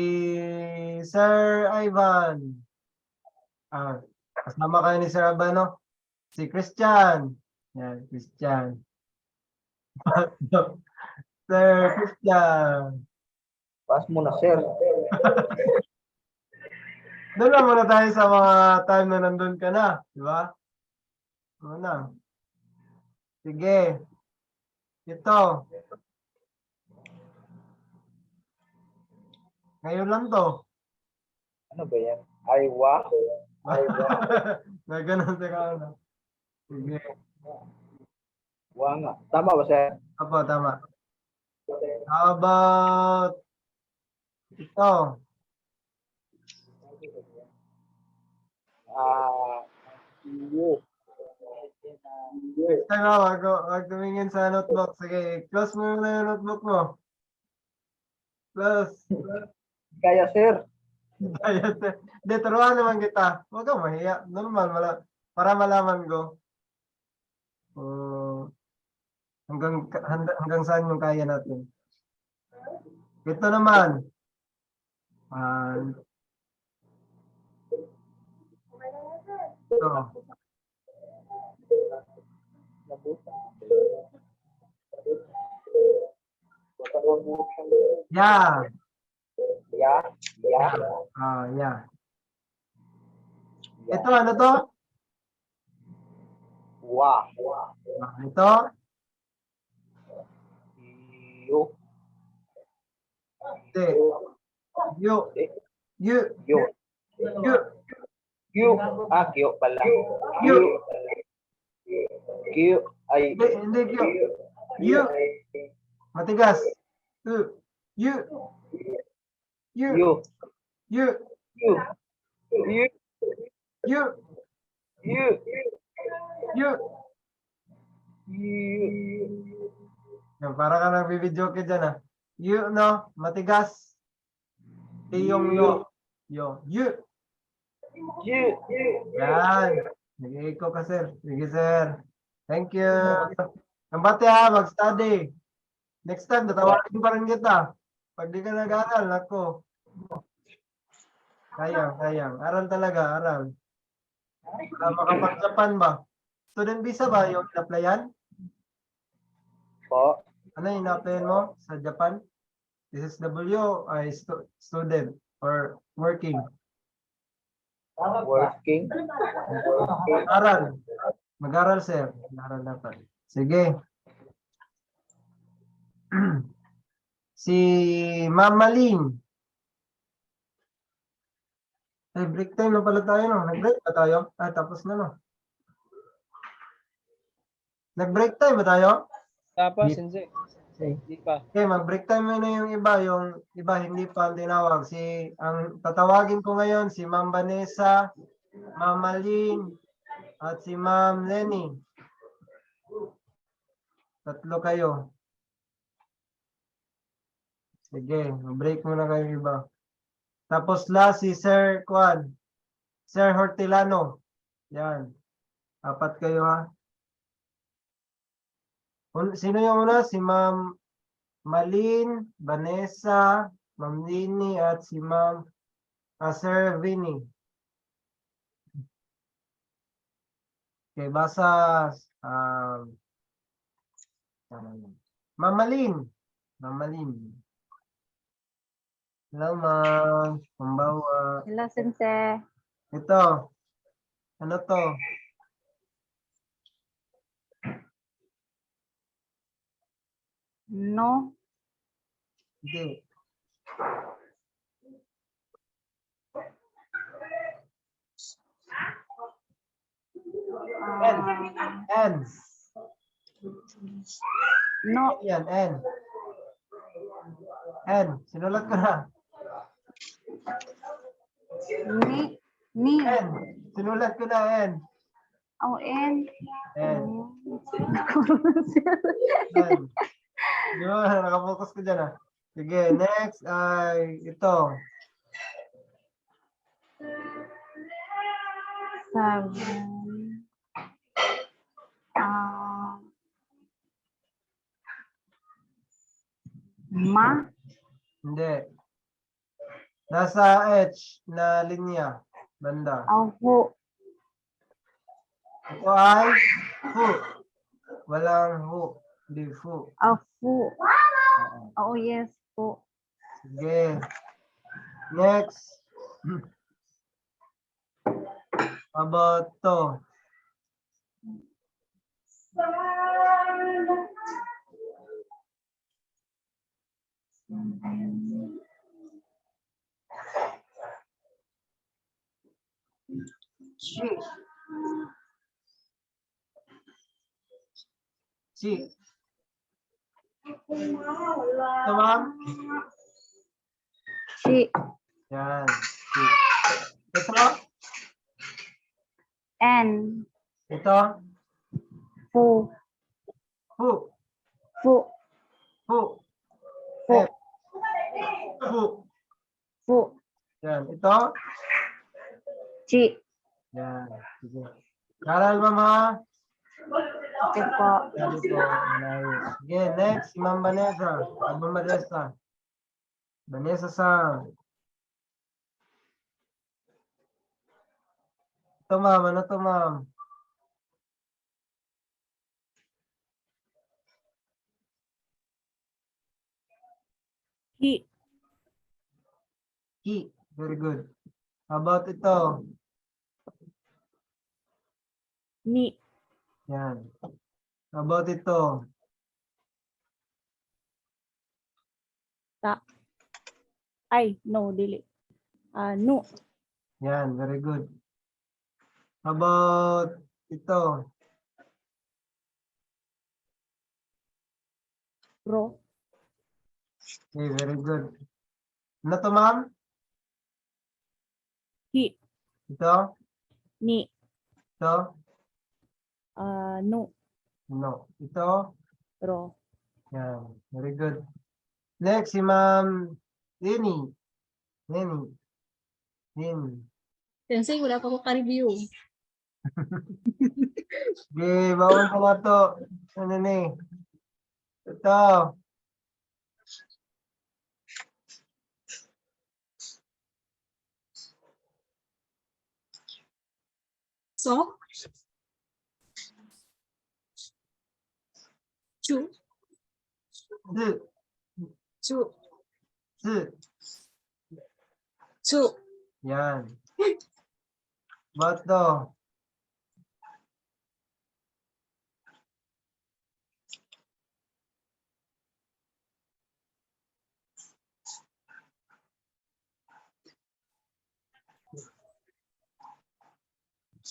Sir Ivan. Kasama kayo ni Sir Abano. Si Christian. Yan, Christian. Sir Christian. Pass mo na, sir. Doon na muna tayo sa mga time na nandun ka na. Di ba? Muna. Sige. Ito. Ngayon lang to. Ano ba yan? Aywa? Na ganun sa kauna. Sige. Wa nga. Tama ba, sir? Apo, tama. How about ito? Iyo. Tama, wag tumingin sa notebook. Sige, close mo na yung notebook mo. Close. Kaya, sir. Ayun, sir. Hindi, turuan naman kita. Huwag kang mahiya. Normal, para malaman ko. Hanggang saan yung kaya natin. Ito naman. Ito. Yeah. Yeah. Yeah. Ito, ano to? Wow. Ito? You. Hindi. You. You. You. You. You. Q pala. You. Q. Ay. Hindi, Q. You. Matigas. You. You. You. You. You. You. You. You. You. You. You. Yan, para ka nagbibidyo ka dyan, ah. You, no? Matigas. Yung yo. Yo. You. You. Yan. Nag-echo ka, sir. Sige, sir. Thank you. Ang bati, ha. Mag-study. Next time, tatawagin pa rin kita. Pag di ka nag-aral, ako. Sayang. Aral talaga, aral. Para makapag-Japan ba? Student visa ba yung in-applyan? Po. Ano yung in-applyan mo sa Japan? SSW ay student or working? Working. Aral. Mag-aral, sir. Mag-aral dapat. Sige. Si Ma'am Maling. Ay, break time na pala tayo, no? Nag-break ba tayo? Tapos na, no? Nag-break time ba tayo? Tapos, hindi. Hindi pa. Okay, mag-break time muna yung iba hindi pa ang tinawag. Ang tatawagin ko ngayon, si Ma'am Vanessa, Ma'am Maling, at si Ma'am Lenny. Tatlo kayo. Sige, mag-break muna kayo iba. Tapos last si Sir Kwan. Sir Hortilano. Yan. 4 kayo, ha. Sino yung una? Si Ma'am Malin, Vanessa, Ma'am Lini, at si Ma'am Sir Vinny. Okay, basa. Ma'am Malin. Hello, ma'am. Kumbawa. Hello, Sensei. Ito. Ano to? No. Hindi. N. No. Yan, N. N. Sinulat ko na. Ni. N. Sinulat ko na, N. Oh, N. N. N. Di ba? Nakapokus ko dyan, ah. Sige, next ay ito. 7. Ma. Hindi. Nasa H na linya. Banda. Hu. Ito ay fu. Walang hu. Hindi fu. Fu. Oh, yes po. Sige. Next. About to. Si. Ito, ma'am? Si. Yan. Si. Ito? N. Ito? Fu. Fu. Fu. Fu. Fu. F. Fu. Fu. Yan. Ito. Chi. Yan. Sige. Karal, mama. Okay po. Sabi po. Nice. Sige, next. Si Ma'am Vanessa. Ma'am Vanessa. Vanessa Sang. Ito, ma'am. Ano to, ma'am? Hi. Ki. Very good. How about ito? Ni. Yan. How about ito? Ay, no, dili. No. Yan. Very good. How about ito? Ro. Okay, very good. Ano to, ma'am? Hi. Ito? Ni. Ito? No. No. Ito? Ro. Yan. Very good. Next, si Ma'am Lenny. Lenny. Lenny. Sensei, wala pa ko ka-review. Okay, bawal ko nga to. Ano ni? Ito. So? Chu. Zi. Chu. Zi. Chu. Yan. Ba't to?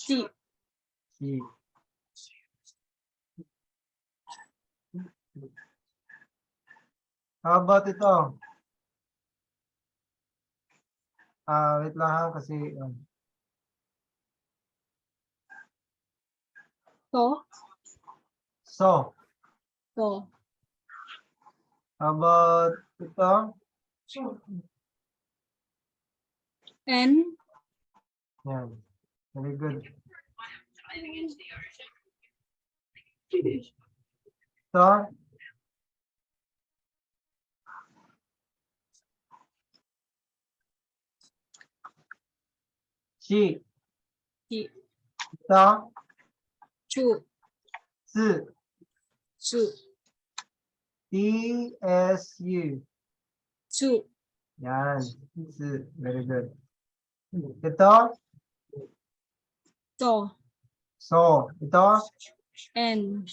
Si. Si. How about ito? Wait lang ha, kasi To. so. To. How about ito? N. Yan. Very good. Ito? Si. Si. Ito? Chu. Si. Chu. TSU. Chu. Yan. Si. Very good. Ito? To. So. Ito? N.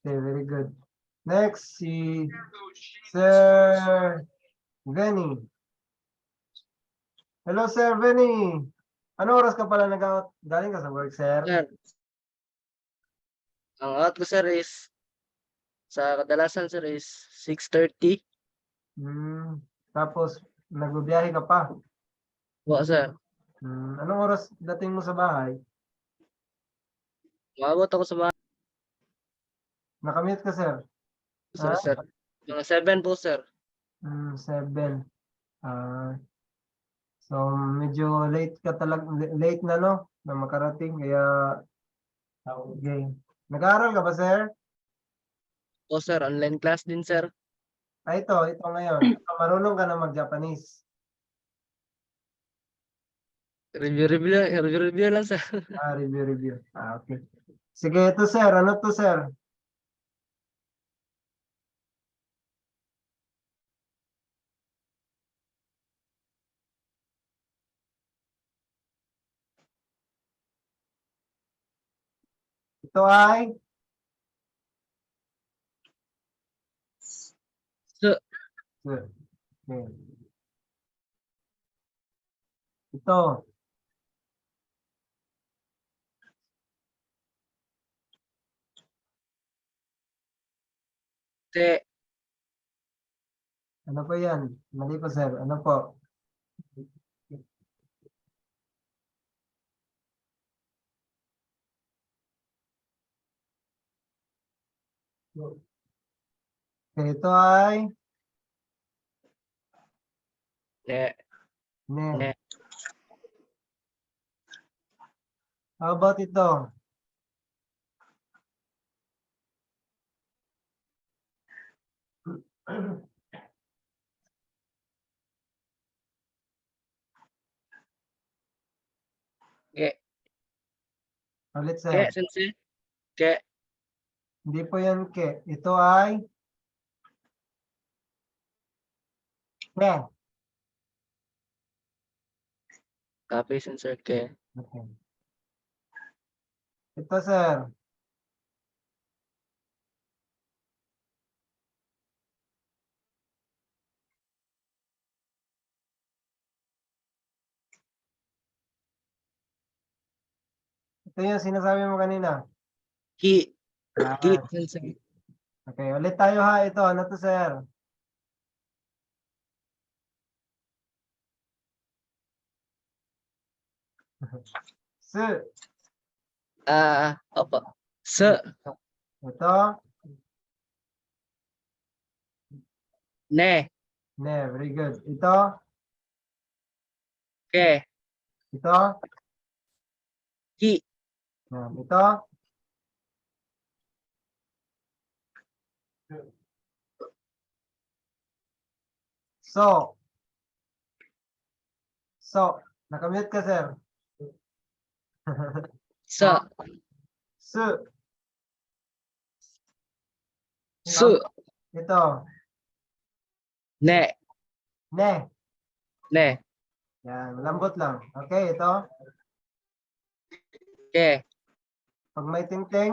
Okay, very good. Next, si Sir Venny. Hello, Sir Venny. Ano oras ka pala nag-out? Galing ka sa work, sir? Sir, ang out ko sir is sa kadalasan sir is 6:30. Tapos, nagbibiyahe ka pa. Wa sir. Anong oras dating mo sa bahay? Maabot ako sa bahay Nakamute ka, sir? sir, sir. Mga 7 po sir. 7. So, medyo late ka talaga, late na, no? Na makarating, kaya, okay. Nag-aaral ka ba, sir? O sir, online class din sir. Ito ngayon. Marunong ka na mag-Japanese. Review lang sir. Review. Okay. Sige, ito, sir. Ano to, sir? Ito ay? So, Sir. Okay. Ito. te, Ano po yan? Mali po, sir. Ano po? Okay, ito ay Ne. ne. Ne. How about ito? Ge. Ulit, Ke, sir. sensei. Ke. Hindi po yan ke. Ito ay ne. Copy, sensei. Ke. Okay. Ito, sir. Ito yung sinasabi mo kanina. Ki. Ki, Yan. sensei. Okay, ulit tayo ha. Ito, ano to, sir? Su. Opo. Se. Ito, Ne. ne. Very good. Ito, Ke. ito, Ki. yan. Ito, so. So. Nakamute ka, sir. Sa. Su. Su. Ito, Ne. ne. Ne. Yan, malambot lang. Okay, ito. Ke. Pag may tingting,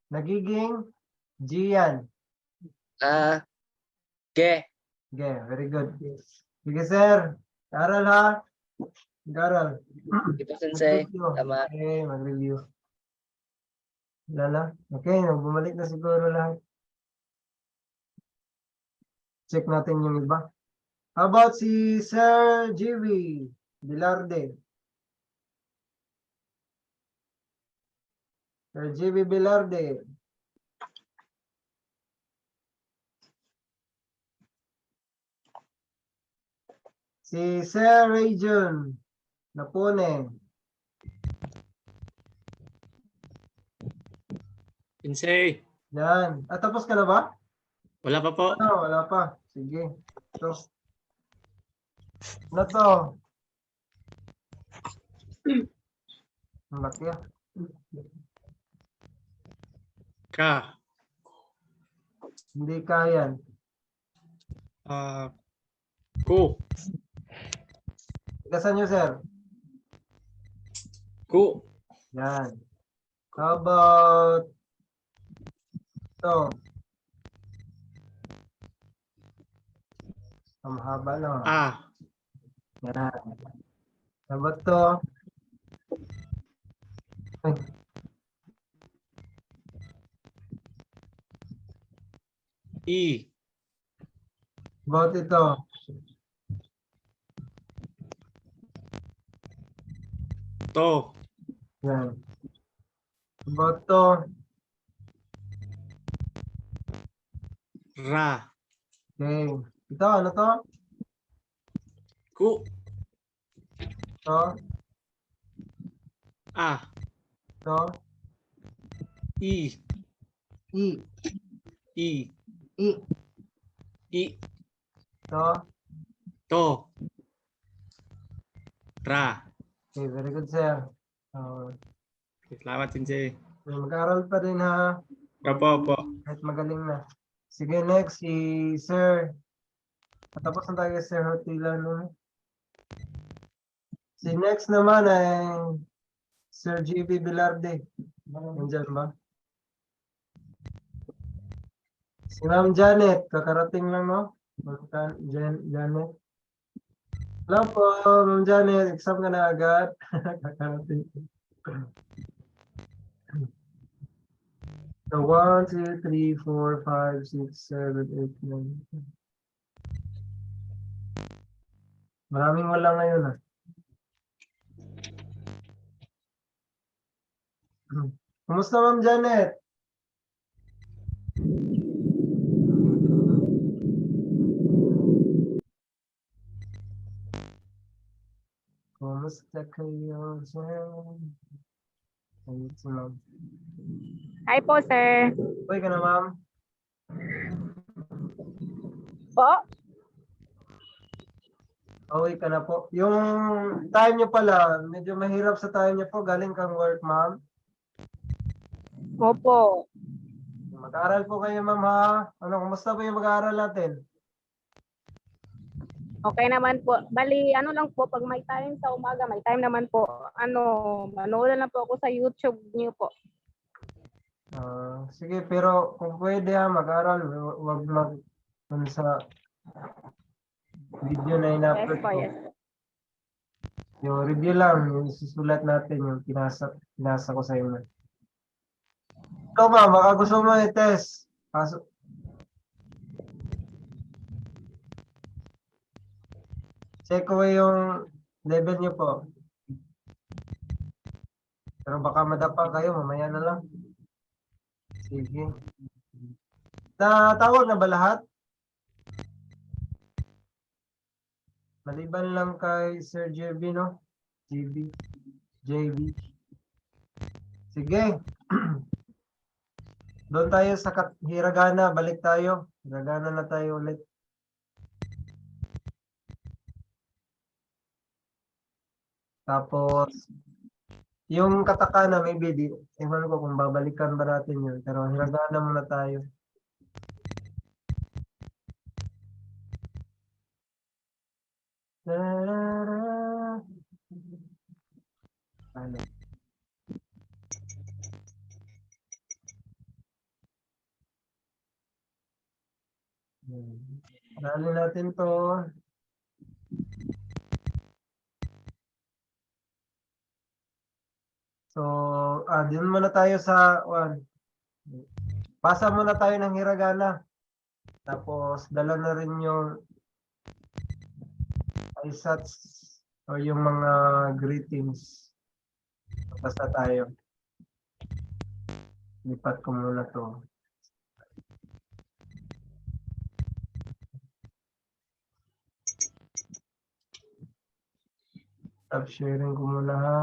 nagiging G yan. Ge. Okay, very good. Sige, sir. Aral ha. Aral. Ito, sensei. Mag-review. Tama. Okay, mag-review. Wala na. Okay, bumalik na siguro lahat. Check natin yung iba. How about si Sir GV Bilarde? Sir GV Bilarde. Si Sir Rajon Napone. Sensei. Yan. Tapos ka na ba? Wala pa po. Ano? Wala pa. Sige. Ito. Ano to? Ang laki ah. Ka. Hindi kaya. Ku. Kasan nyo, sir? Ku. Yan. How about ito? Ang haba lang. Yan. How about to? Ay, I. about ito. To. Yan. About to. Ra. Okay. Ito, ano to? Ku. Ito. A. Ito. I. I. I. I. I. Ito. To. Ra. Okay, very good, sir. Salamat, sensei. Mag-aaral pa rin ha. Opo, opo. Kahit magaling na. Sige, next, si Sir. Tapos na tayo kay Sir Hotila. No? Si next naman ay Sir GB Bilarde. Nandyan ba? Si Ma'am Janet, kakarating lang, no? Janet. Hello po, Ma'am Janet. Exam ka na agad. Kakarating. So 1, 2, 3, 4, 5, 6, 7, 8, 9. Maraming wala ngayon ah. Kumusta Ma'am Janet? Kumusta kayo dyan? Ayun si Ma'am. Hi po, sir. Uy ka na Ma'am? Po? Uwi ka na po. Yung time nyo pala, medyo mahirap sa time nyo po. Galing kang work, Ma'am. Opo. Mag-aaral po kayo, Ma'am, ha? Ano, kumusta po yung mag-aaral natin? Okay naman po. Bali, ano lang po, pag may time sa umaga, may time naman po. Manood lang po ako sa YouTube niyo po. Sige, pero kung pwede ha, mag-aral, wag mag dun sa video na Yes in-upload po, ko. yes. Yung review lang, yung susulat natin, yung pinasa ko sa inyo. Ikaw Ma'am, baka gusto mo i-test. Kaso, check ko yung level nyo po. Pero baka madapa kayo, mamaya na lang. Sige. Natawag na ba lahat? Maliban lang kay Sir JB, no? JB. Sige. Doon tayo sa hiragana, balik tayo. Hiragana na tayo ulit. Tapos, yung katakana, maybe, ewan ko kung babalikan ba natin yun. Pero hiragana muna tayo. Ano? Aralin natin to. So, dun muna tayo sa basa muna tayo ng hiragana. Tapos, dala na rin yung isats o yung mga greetings. Basta tayo. Lipat ko muna to. Stop sharing ko muna ha.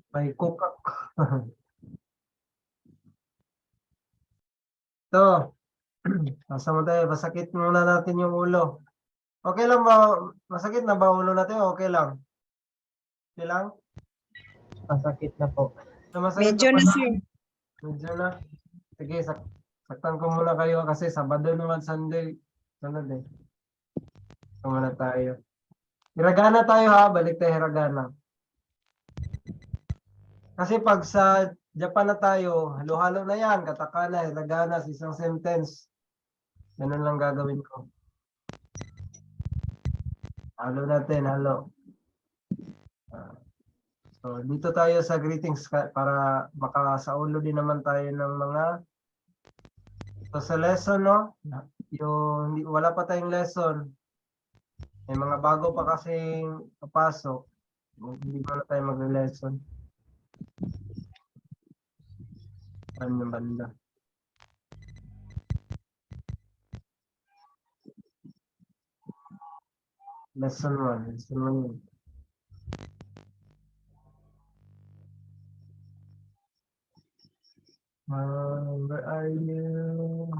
May kukak. To. Nasa mo tayo. Masakit muna natin yung ulo. Okay lang ba? Masakit na ba ulo natin? Okay lang. Okay lang? Masakit na po. Masakit Medyo na, ba? sir. Medyo na. Sige, saktan ko muna kayo kasi Sabado naman, Sunday. Sunod eh. So muna tayo. Hiragana tayo ha. Balik tayo hiragana. Kasi pag sa Japan na tayo, halo-halo na yan. Katakana, hiragana sa isang sentence. Ganun lang gagawin ko. Halo natin, halo. So, dito tayo sa greetings para makasaulo din naman tayo ng mga so, sa lesson, no? Yung wala pa tayong lesson. May mga bago pa kasing papasok. Hindi pa na tayo mag-lesson. Ano yung banda? Lesson 1. Lesson 1 yun. Where are you?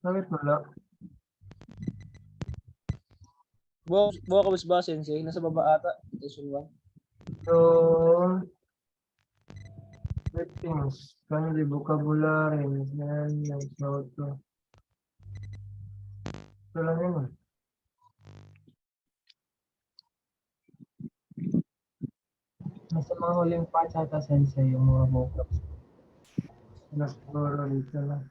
Bakit wala? Buha ka ba sensei? Nasa baba ata. Station 1. So, greetings. Kanji vocabulary. Yan, so ito. Ito lang yun. Nasa mga huling parts ata, sensei, yung mga vocabs. na siguro dito na.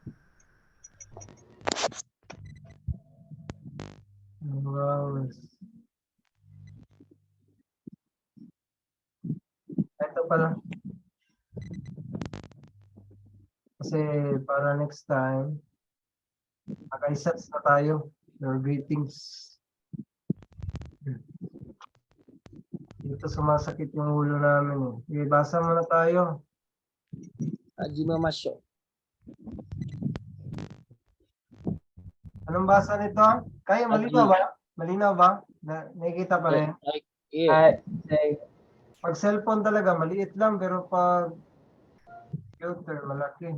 Vowels. Ito pala. Kasi para next time, nakaisats na tayo. Your greetings. Dito sumasakit yung ulo namin eh. Okay, basa muna tayo. Hajime Masho. Anong basa nito? Kaya malinaw ba? Malinaw ba? Nakikita pa rin? Yeah. Pag cellphone talaga, maliit lang. Pero pag computer, malaki.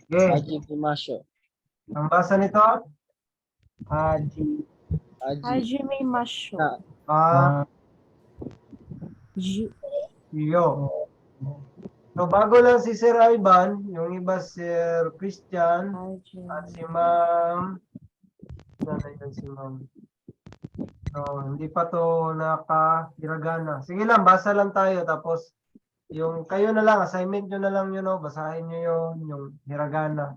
Okay. Hajime Masho. Ang basa nito? Haji. Hajime Masho. Yo. So, bago lang si Sir Ivan, yung iba Sir Christian, at si Ma'am. Sana yun si Ma'am. So, hindi pa to naka-hiragana. Sige lang, basa lang tayo. Tapos, yung kayo na lang, assignment nyo na lang yun, no? Basahin nyo yun, yung hiragana.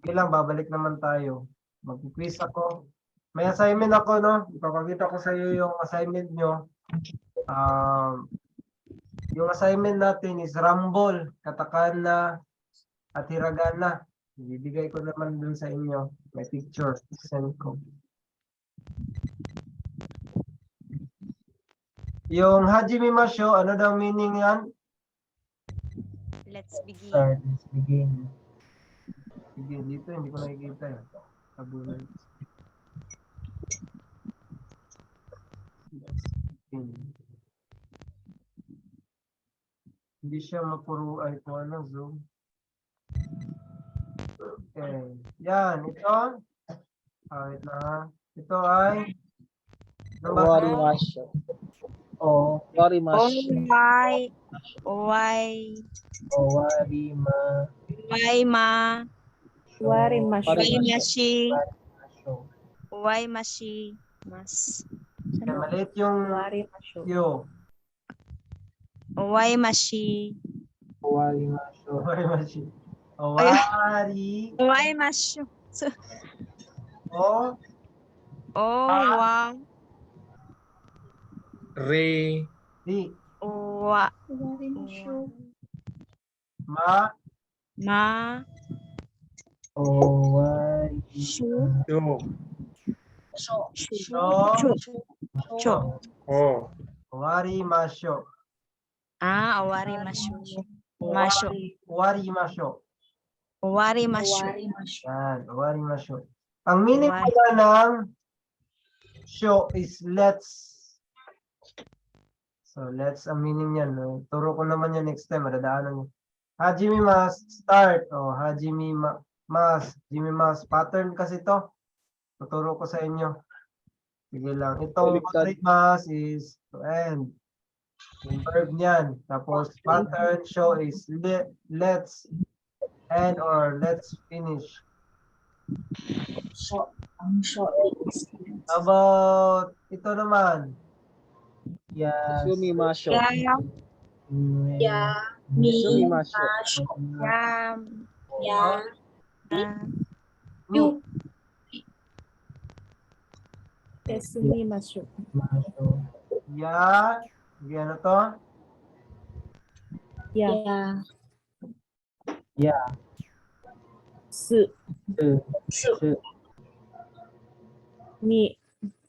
Sige lang, babalik naman tayo. Mag-quiz ako. May assignment ako, no? Ipapakita ko sa iyo yung assignment nyo. Yung assignment natin is Rumble, Katakana, at Hiragana. Ibibigay ko naman dun sa inyo. May picture. Send ko. Yung Hajime Masho, ano daw meaning yan? Let's begin. Let's begin. Sige, dito hindi ko nakikita eh. Tabunan. Hindi siya mapuro ay kung ano, zoom. Okay. Yan, ito. Wait na ha. Ito ay Owari Masho. O, Owari Oh Masho. my. Why. owari ma. Why ma. Wari Masho. Why mashi. Masho. Why mashi. Mas. kaya maliit yung Wari Masho. yo. Why mashi. Owari masho. Owari mashi. Owari. Why masho. O. Oh wa. Re. Di. Wa. Ma. Ma. Owari. Shu. Yo. Sho. Cho. Oh. Owari masho. Ah, owari masho. Masho. Owari masho. Owari masho. Yan, owari masho. Ang meaning Owari. pala ng show is let's. So, let's ang meaning yan. No? Turo ko naman yan next time. Madadaanan nyo. Hajime mas start. O, hajime mas. Hajime mas. Pattern kasi to. Tuturo ko sa inyo. Sige lang. Itong Baliktad. mas is to end. Yung verb niyan. Tapos, pattern show is let's end or let's finish. How about ito naman? Yes. Sumi Masho. Ya. Sumi Masho. Ya. Ni. Esumi Masho. Masho. Ya. Sige, ano to? Ya. Ya. Su. Su. Mi.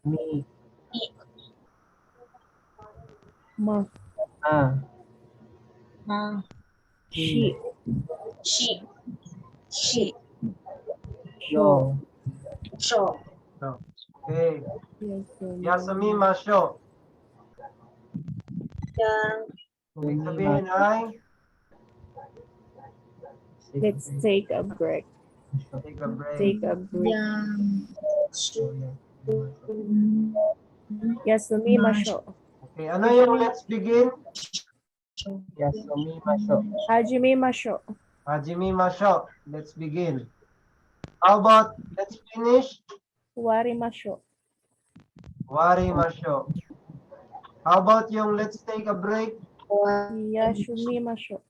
Mi. Ma. Shi. Shi. Yo. Okay. Yasumi. Yasumi masho. Ibig sabihin ay Let's take a break. take a break. Take a break. Yasumi Masho. Okay, ano yung let's begin? Yasumi masho. Hajime Masho. Hajime masho. Let's begin. How about let's finish? Wari Masho. Wari masho. How about yung let's take a break? Yasumi Masho.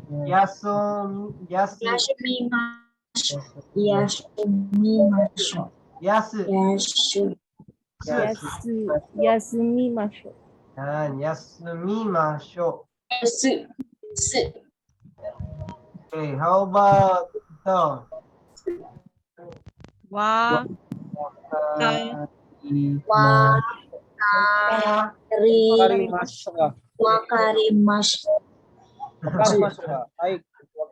Yasu. Yasu. Yasumimasho. Yan, yasumimashou. Okay, how about ito? Wa. Wakarimashka. Wakarimasu. Wakarimashka. Ay,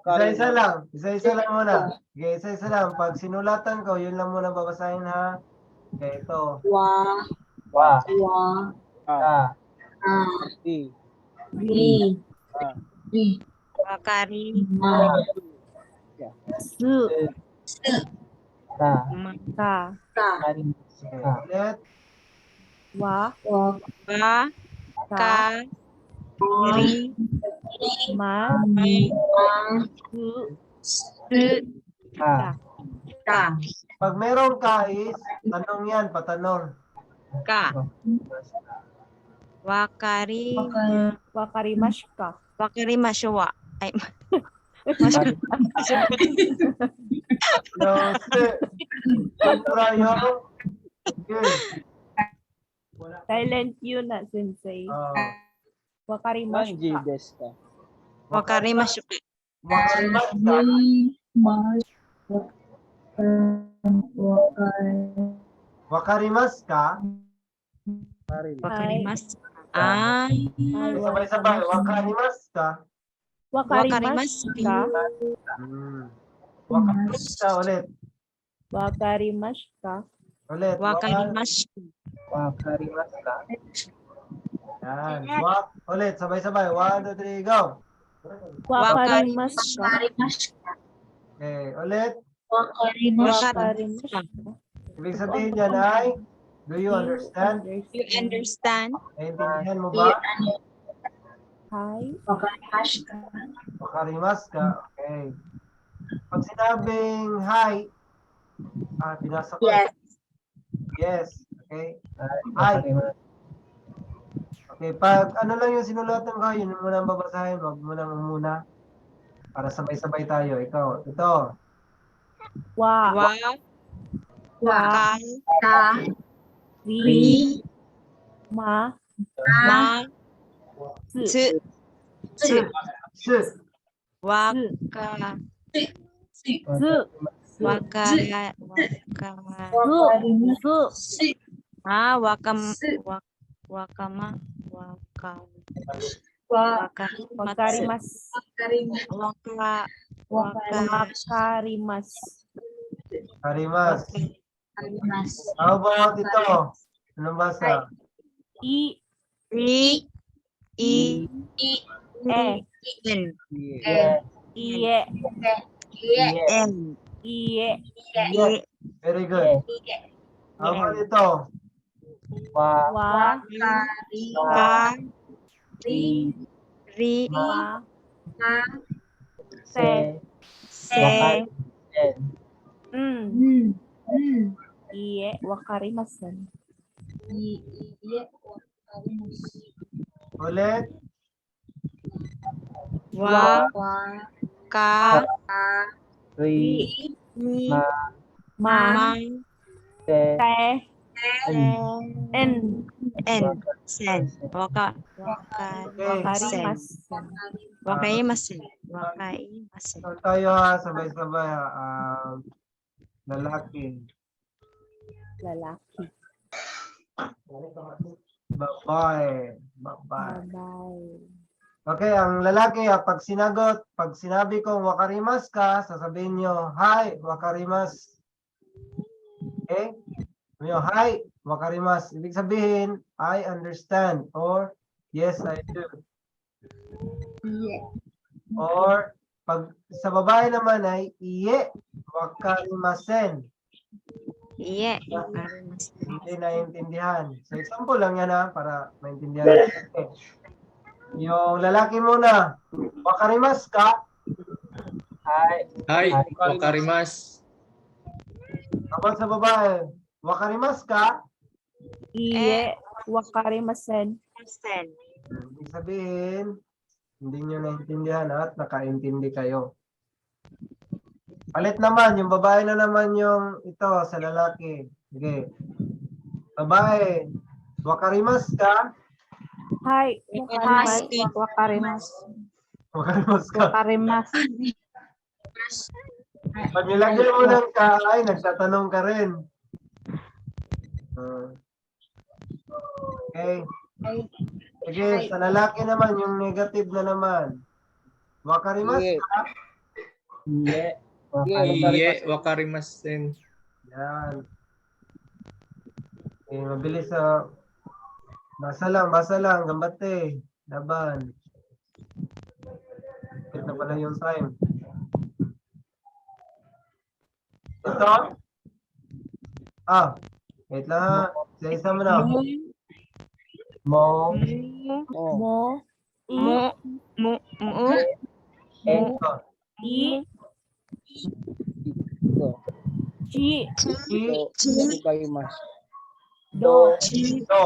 Isa-isa lang. Isa-isa lang muna. Okay, isa-isa lang. Pag sinulatan ko, yun lang muna babasahin ha. Okay, ito. Wa. Wa. Ah, Ka. di. Ri. Ah, Ri. Wakari. Ma. Su. Ka. Ka. Ka. Karim. Okay, Ka. ulit. Wa. Wa. Ka. Ka. Ri. Ma. Ma. Su. Su. Ka. Ka. Pag merong ka is, tanong yan, patanong. Ka. Wakari. Wakarimashka. Wakarimashu wa. Ay, No, yung good. Silent yun na, sensei. Ah, Kanji Wakarimashka. desu ka. wakarimashu. Wakarimashka. Wakarimaska. Wakarimasu. Ay. Sabay-sabay. Wakarimaska. Wakarimashka. Wakarimaska ulit. Wakarimashka. Ulit. Wakarimashu. Wakarimaska. Yan. Ulit. Sabay-sabay. 1, 2, 3, go. Wakarimashka. Okay. Ulit. Wakarimashka. Ibig sabihin yan ay, do you understand? You understand? Naintindihan mo ba? Hi. Wakarimaska. Okay. Pag sinabing hi, pinasa ko. Yes. Yes. Okay. Hi. Okay. Pag ano lang yung sinulatan ko, yun muna ang babasahin. Wag mo nang muna. Para sabay-sabay tayo. Ikaw. Ito. Wa. Ka. Ka. Ri. Ma. Ma. Su. Su. Su. Waka. Su. Waka. Su. Wakama. Wakarimas. Wakarimas. Harimas. How about ito? Anong basa? I. E. E. N. Iye. N. Iye. Very good. How about ito? Wa. Wa. Ka. Ri. Ri. Ma. Se. Se. Iye. Wakarimasen. Ulit. Wa. Ka. Ri. Ma. Ma. Se. Te. En. N. Sen. Okay. Wakarimasen. Wakaimasen. Wakaimasen. So tayo ha, sabay-sabay ha. Lalaki. Lalaki. Babae. Bye-bye. Okay, ang lalaki pag sinabi kong wakarimas ka, sasabihin nyo, hi, wakarimas. Okay? Sabihin nyo, hi, wakarimas. Ibig sabihin, I understand or yes, I do. Or pag sa babae naman ay iye, wakarimasen. Iye. Hindi naiintindihan. So example lang yan ha, para maintindihan. Okay. Yung lalaki muna, wakarimas ka. Hi. Hi, wakarimas. Tapos sa babae, wakarimas ka. Iye. Wakarimasen. Sen. Ibig sabihin, hindi nyo naintindihan at nakaintindi kayo. Palit naman, yung babae na naman yung ito sa lalaki. Sige. Babae, wakarimas ka? Hi. Wakarimas. Wakarimas. Wakarimas ka. Wakarimas. Pag nilagyan mo ng ka, ay, nagtatanong ka rin. Okay. Sige, sa lalaki naman, yung negative na naman. Wakarimas Sige. ka? Iye. Iye, wakarimasen. Yan. Okay, mabilis sa... Basa lang, gambate. Laban. Ito na pala yung time. Ito? Wait lang ha. Sa isa mo na. Mo. Oh. Mo. Ito. I. Ito. Chi. Ito. Wakarimasu. Do. Ito.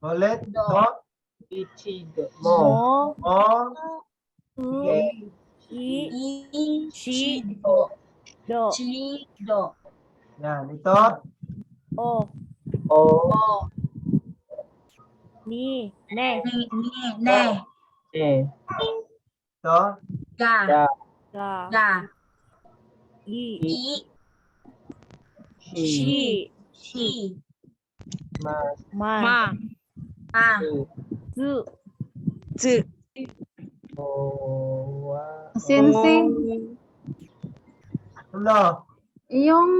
Ulit. Ito. Ichido. Mo. O. U. I. Chi. Chido. Do. Chido. Yan. Ito. O. O. Ni. Ne. Ne. E. Ito. Ga. Ga. Ga. Ga. I. I. Shi. Chi. Shi. Mas. Ma. Ma. Su. Zu. Owa. Sensei, Ano? yung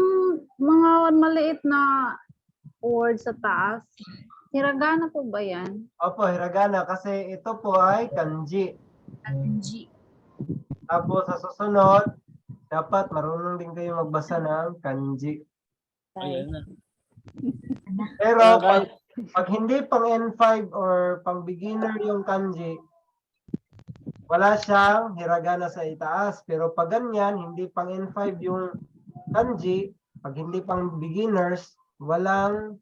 mga maliit na word sa taas, hiragana po ba yan? Opo, hiragana. Kasi ito po ay kanji. Kanji. Tapos sa susunod, dapat marunong din kayo magbasa ng kanji. Ayan na. Pero pag hindi pang N5 or pang beginner yung kanji, wala siyang hiragana sa itaas. Pero pag ganyan, hindi pang N5 yung kanji, pag hindi pang beginners, walang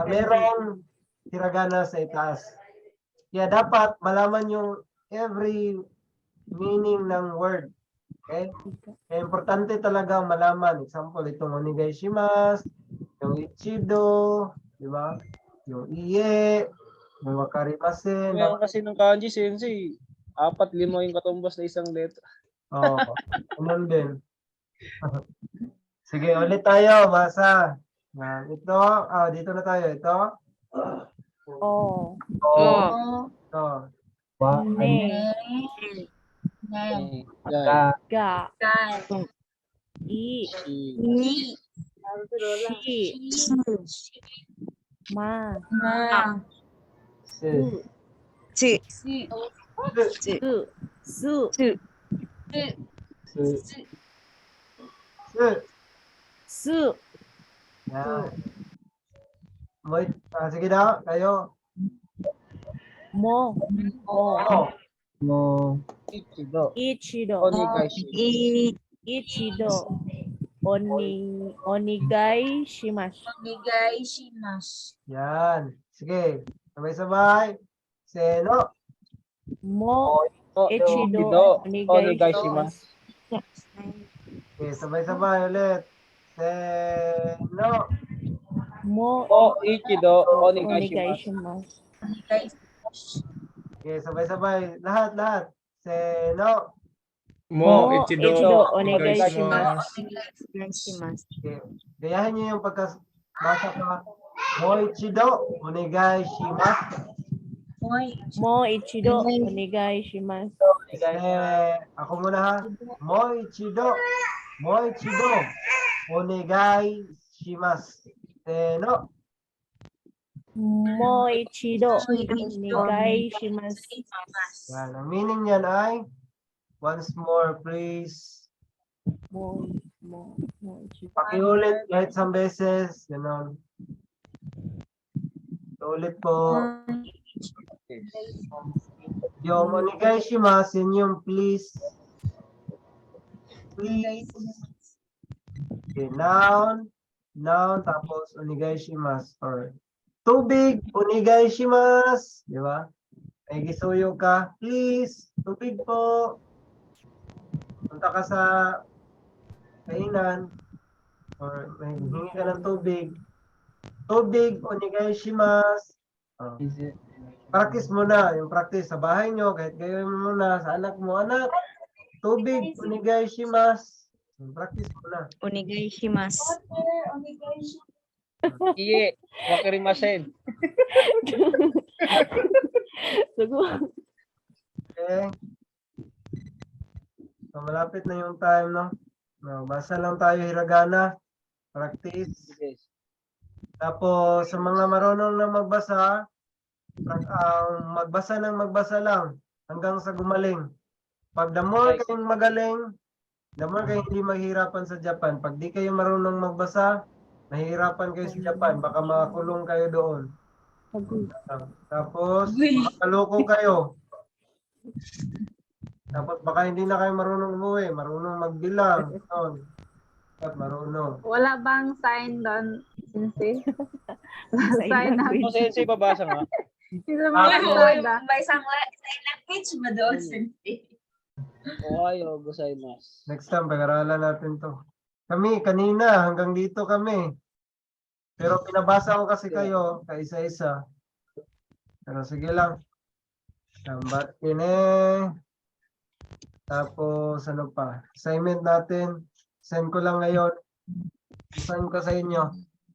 merong hiragana sa itaas. Kaya dapat malaman yung every meaning ng word. Okay? Kaya importante talaga malaman. Example, itong onigai shimasu, yung ichido, di ba? Yung iye, yung wakarimasen. Ngayon kasi ng kanji, sensei, 4-5 yung katumbas na isang letra. Oo, ganun din. Sige, ulit tayo. Basa. Ito, dito na tayo. Ito. O. Ito. Wa. Ne. Ne. Ga. Ga. Ga. I. Ni. Chi. Ma. Ma. Su. Si. Su. Su. Su. Su. Yan. Sige na, kayo. Mo. Ano? Mo. Ichido. Ichido. Onigai shimasu. Ichido. Onigai shimasu. Onigai shimasu. Yan. Sige. Sabay-sabay. Seno. Mo. Ichido. Onigai shimasu. Okay, sabay-sabay ulit. Seno. Mo. Ichido. Onigai Onigai shimasu. shimasu. Onigai shimasu. Okay, sabay-sabay. Lahat. Seno. Mo, Mo, ichido, ichido, onegai onegai shimasu. Okay. Gayahin niyo yung pagkabasa pa. Mo ichido. Onegai shimasu. Mo ichido. Onigai shimasu. Ako muna ha. Mo ichido. Onegai shimasu. Seno. Mo ichido. Onigai shimasu. Yan. Ang meaning niyan ay once more, please. Mo ichido. Pakiulit kahit isang beses. Ganon. Ulit po. Yung onegai shimasu, yun yung please. Please. Okay, noun, tapos onegai shimasu. Or tubig, onegai shimasu. Di ba? May gisuyo ka, please, tubig po. Punta ka sa kainan or may hingi ka ng tubig. Tubig, onegaishimasu. Oh. Practice muna, yung practice sa bahay nyo, kahit gawin mo muna sa anak mo, anak, tubig, onegaishimasu. Practice muna. Onegaishimasu. Iye, wakarimasen. Siguro. Okay. So, malapit na yung time, no? No, basa lang tayo hiragana. Practice. Yes. Tapos, sa mga marunong na magbasa, magbasa ng magbasa lang hanggang sa gumaling. Pag the more kayong magaling, the more kayo hindi mahirapan sa Japan. Pag di kayo marunong magbasa, nahihirapan kayo sa Japan. Baka makakulong kayo doon. Tapos, makaloko kayo. Tapos, baka hindi na kayo marunong umuwi. Marunong magbilang. Doon. At marunong. Wala bang sign doon, Sensei? Sign Sign na. language. So, sensei, babasa nga. Sino mga kalada? May sign language ba doon, Sensei? Ohayo gozaimasu. Next time, pag-aralan natin to. Kami, kanina, hanggang dito kami. Pero pinabasa ko kasi kayo, kaisa-isa. Pero sige lang. Sambat kine. Tapos, ano pa? Assignment natin. Send ko lang ngayon. Send ko sa inyo.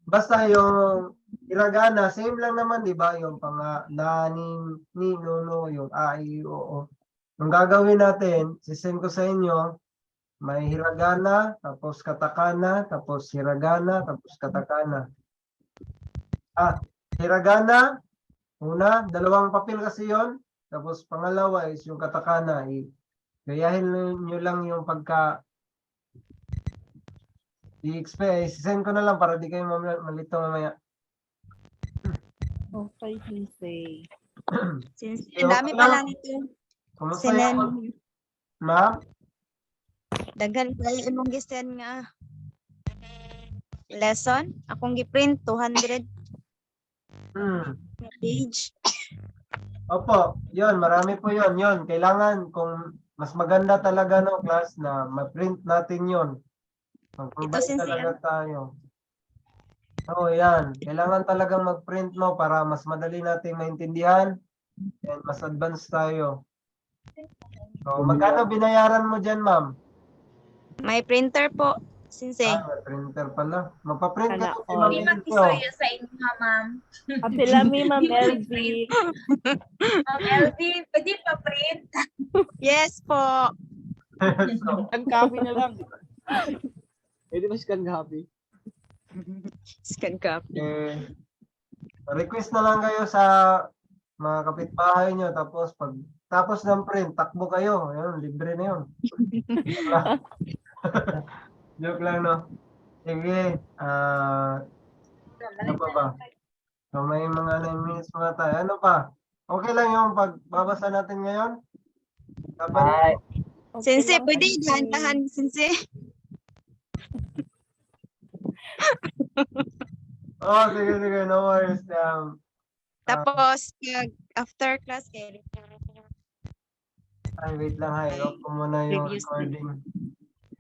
Basta yung hiragana, same lang naman, di ba? Yung na, ni, no, yung a, i, o. Yung gagawin natin, sisend ko sa inyo, may hiragana, tapos katakana, tapos hiragana, tapos katakana. Hiragana, una, dalawang papel kasi yon. Tapos pangalawa is yung katakana. Gayahin nyo lang yung i-explain. Sisend ko na lang para di kayo malito mamaya. Okay, Sensei. Since ang dami pala nito. Kumusta Sinen, yung ma'am? daghan kayo imong gisend nga lesson. Akong giprint 200 page. Opo, yon, marami po yon. Yon, kailangan kung mas maganda talaga no class na ma-print natin yon. Mag-provide Sensei, talaga tayo. Oo, yan. Kailangan talagang mag-print mo para mas madali nating maintindihan and mas advanced tayo. So, magkano binayaran mo dyan, ma'am? May printer po, Sensei. May printer pala. Magpa-print ka Hala, si Ma'am Hindi Elvio. makisuyo sa inyo, ma'am. Apilami, Ma'am LV. Ma'am LV, pwede pa print? Yes po. So, Scan copy na lang. Pwede ba scan copy? Scan copy. request na lang kayo sa mga kapitbahay nyo. Tapos, tapos ng print, takbo kayo. Ayun, libre na yun. Joke lang, no? Sige. Ano pa ba? So, may mga 9 minutes mga tayo. Ano pa? Okay lang yung pagbabasa natin ngayon? Ay, Sensei, pwede dahan-dahan, Sensei. Sige. No worries. Tapos, after class, Ay, wait lang. Off ko muna yung Previously. recording.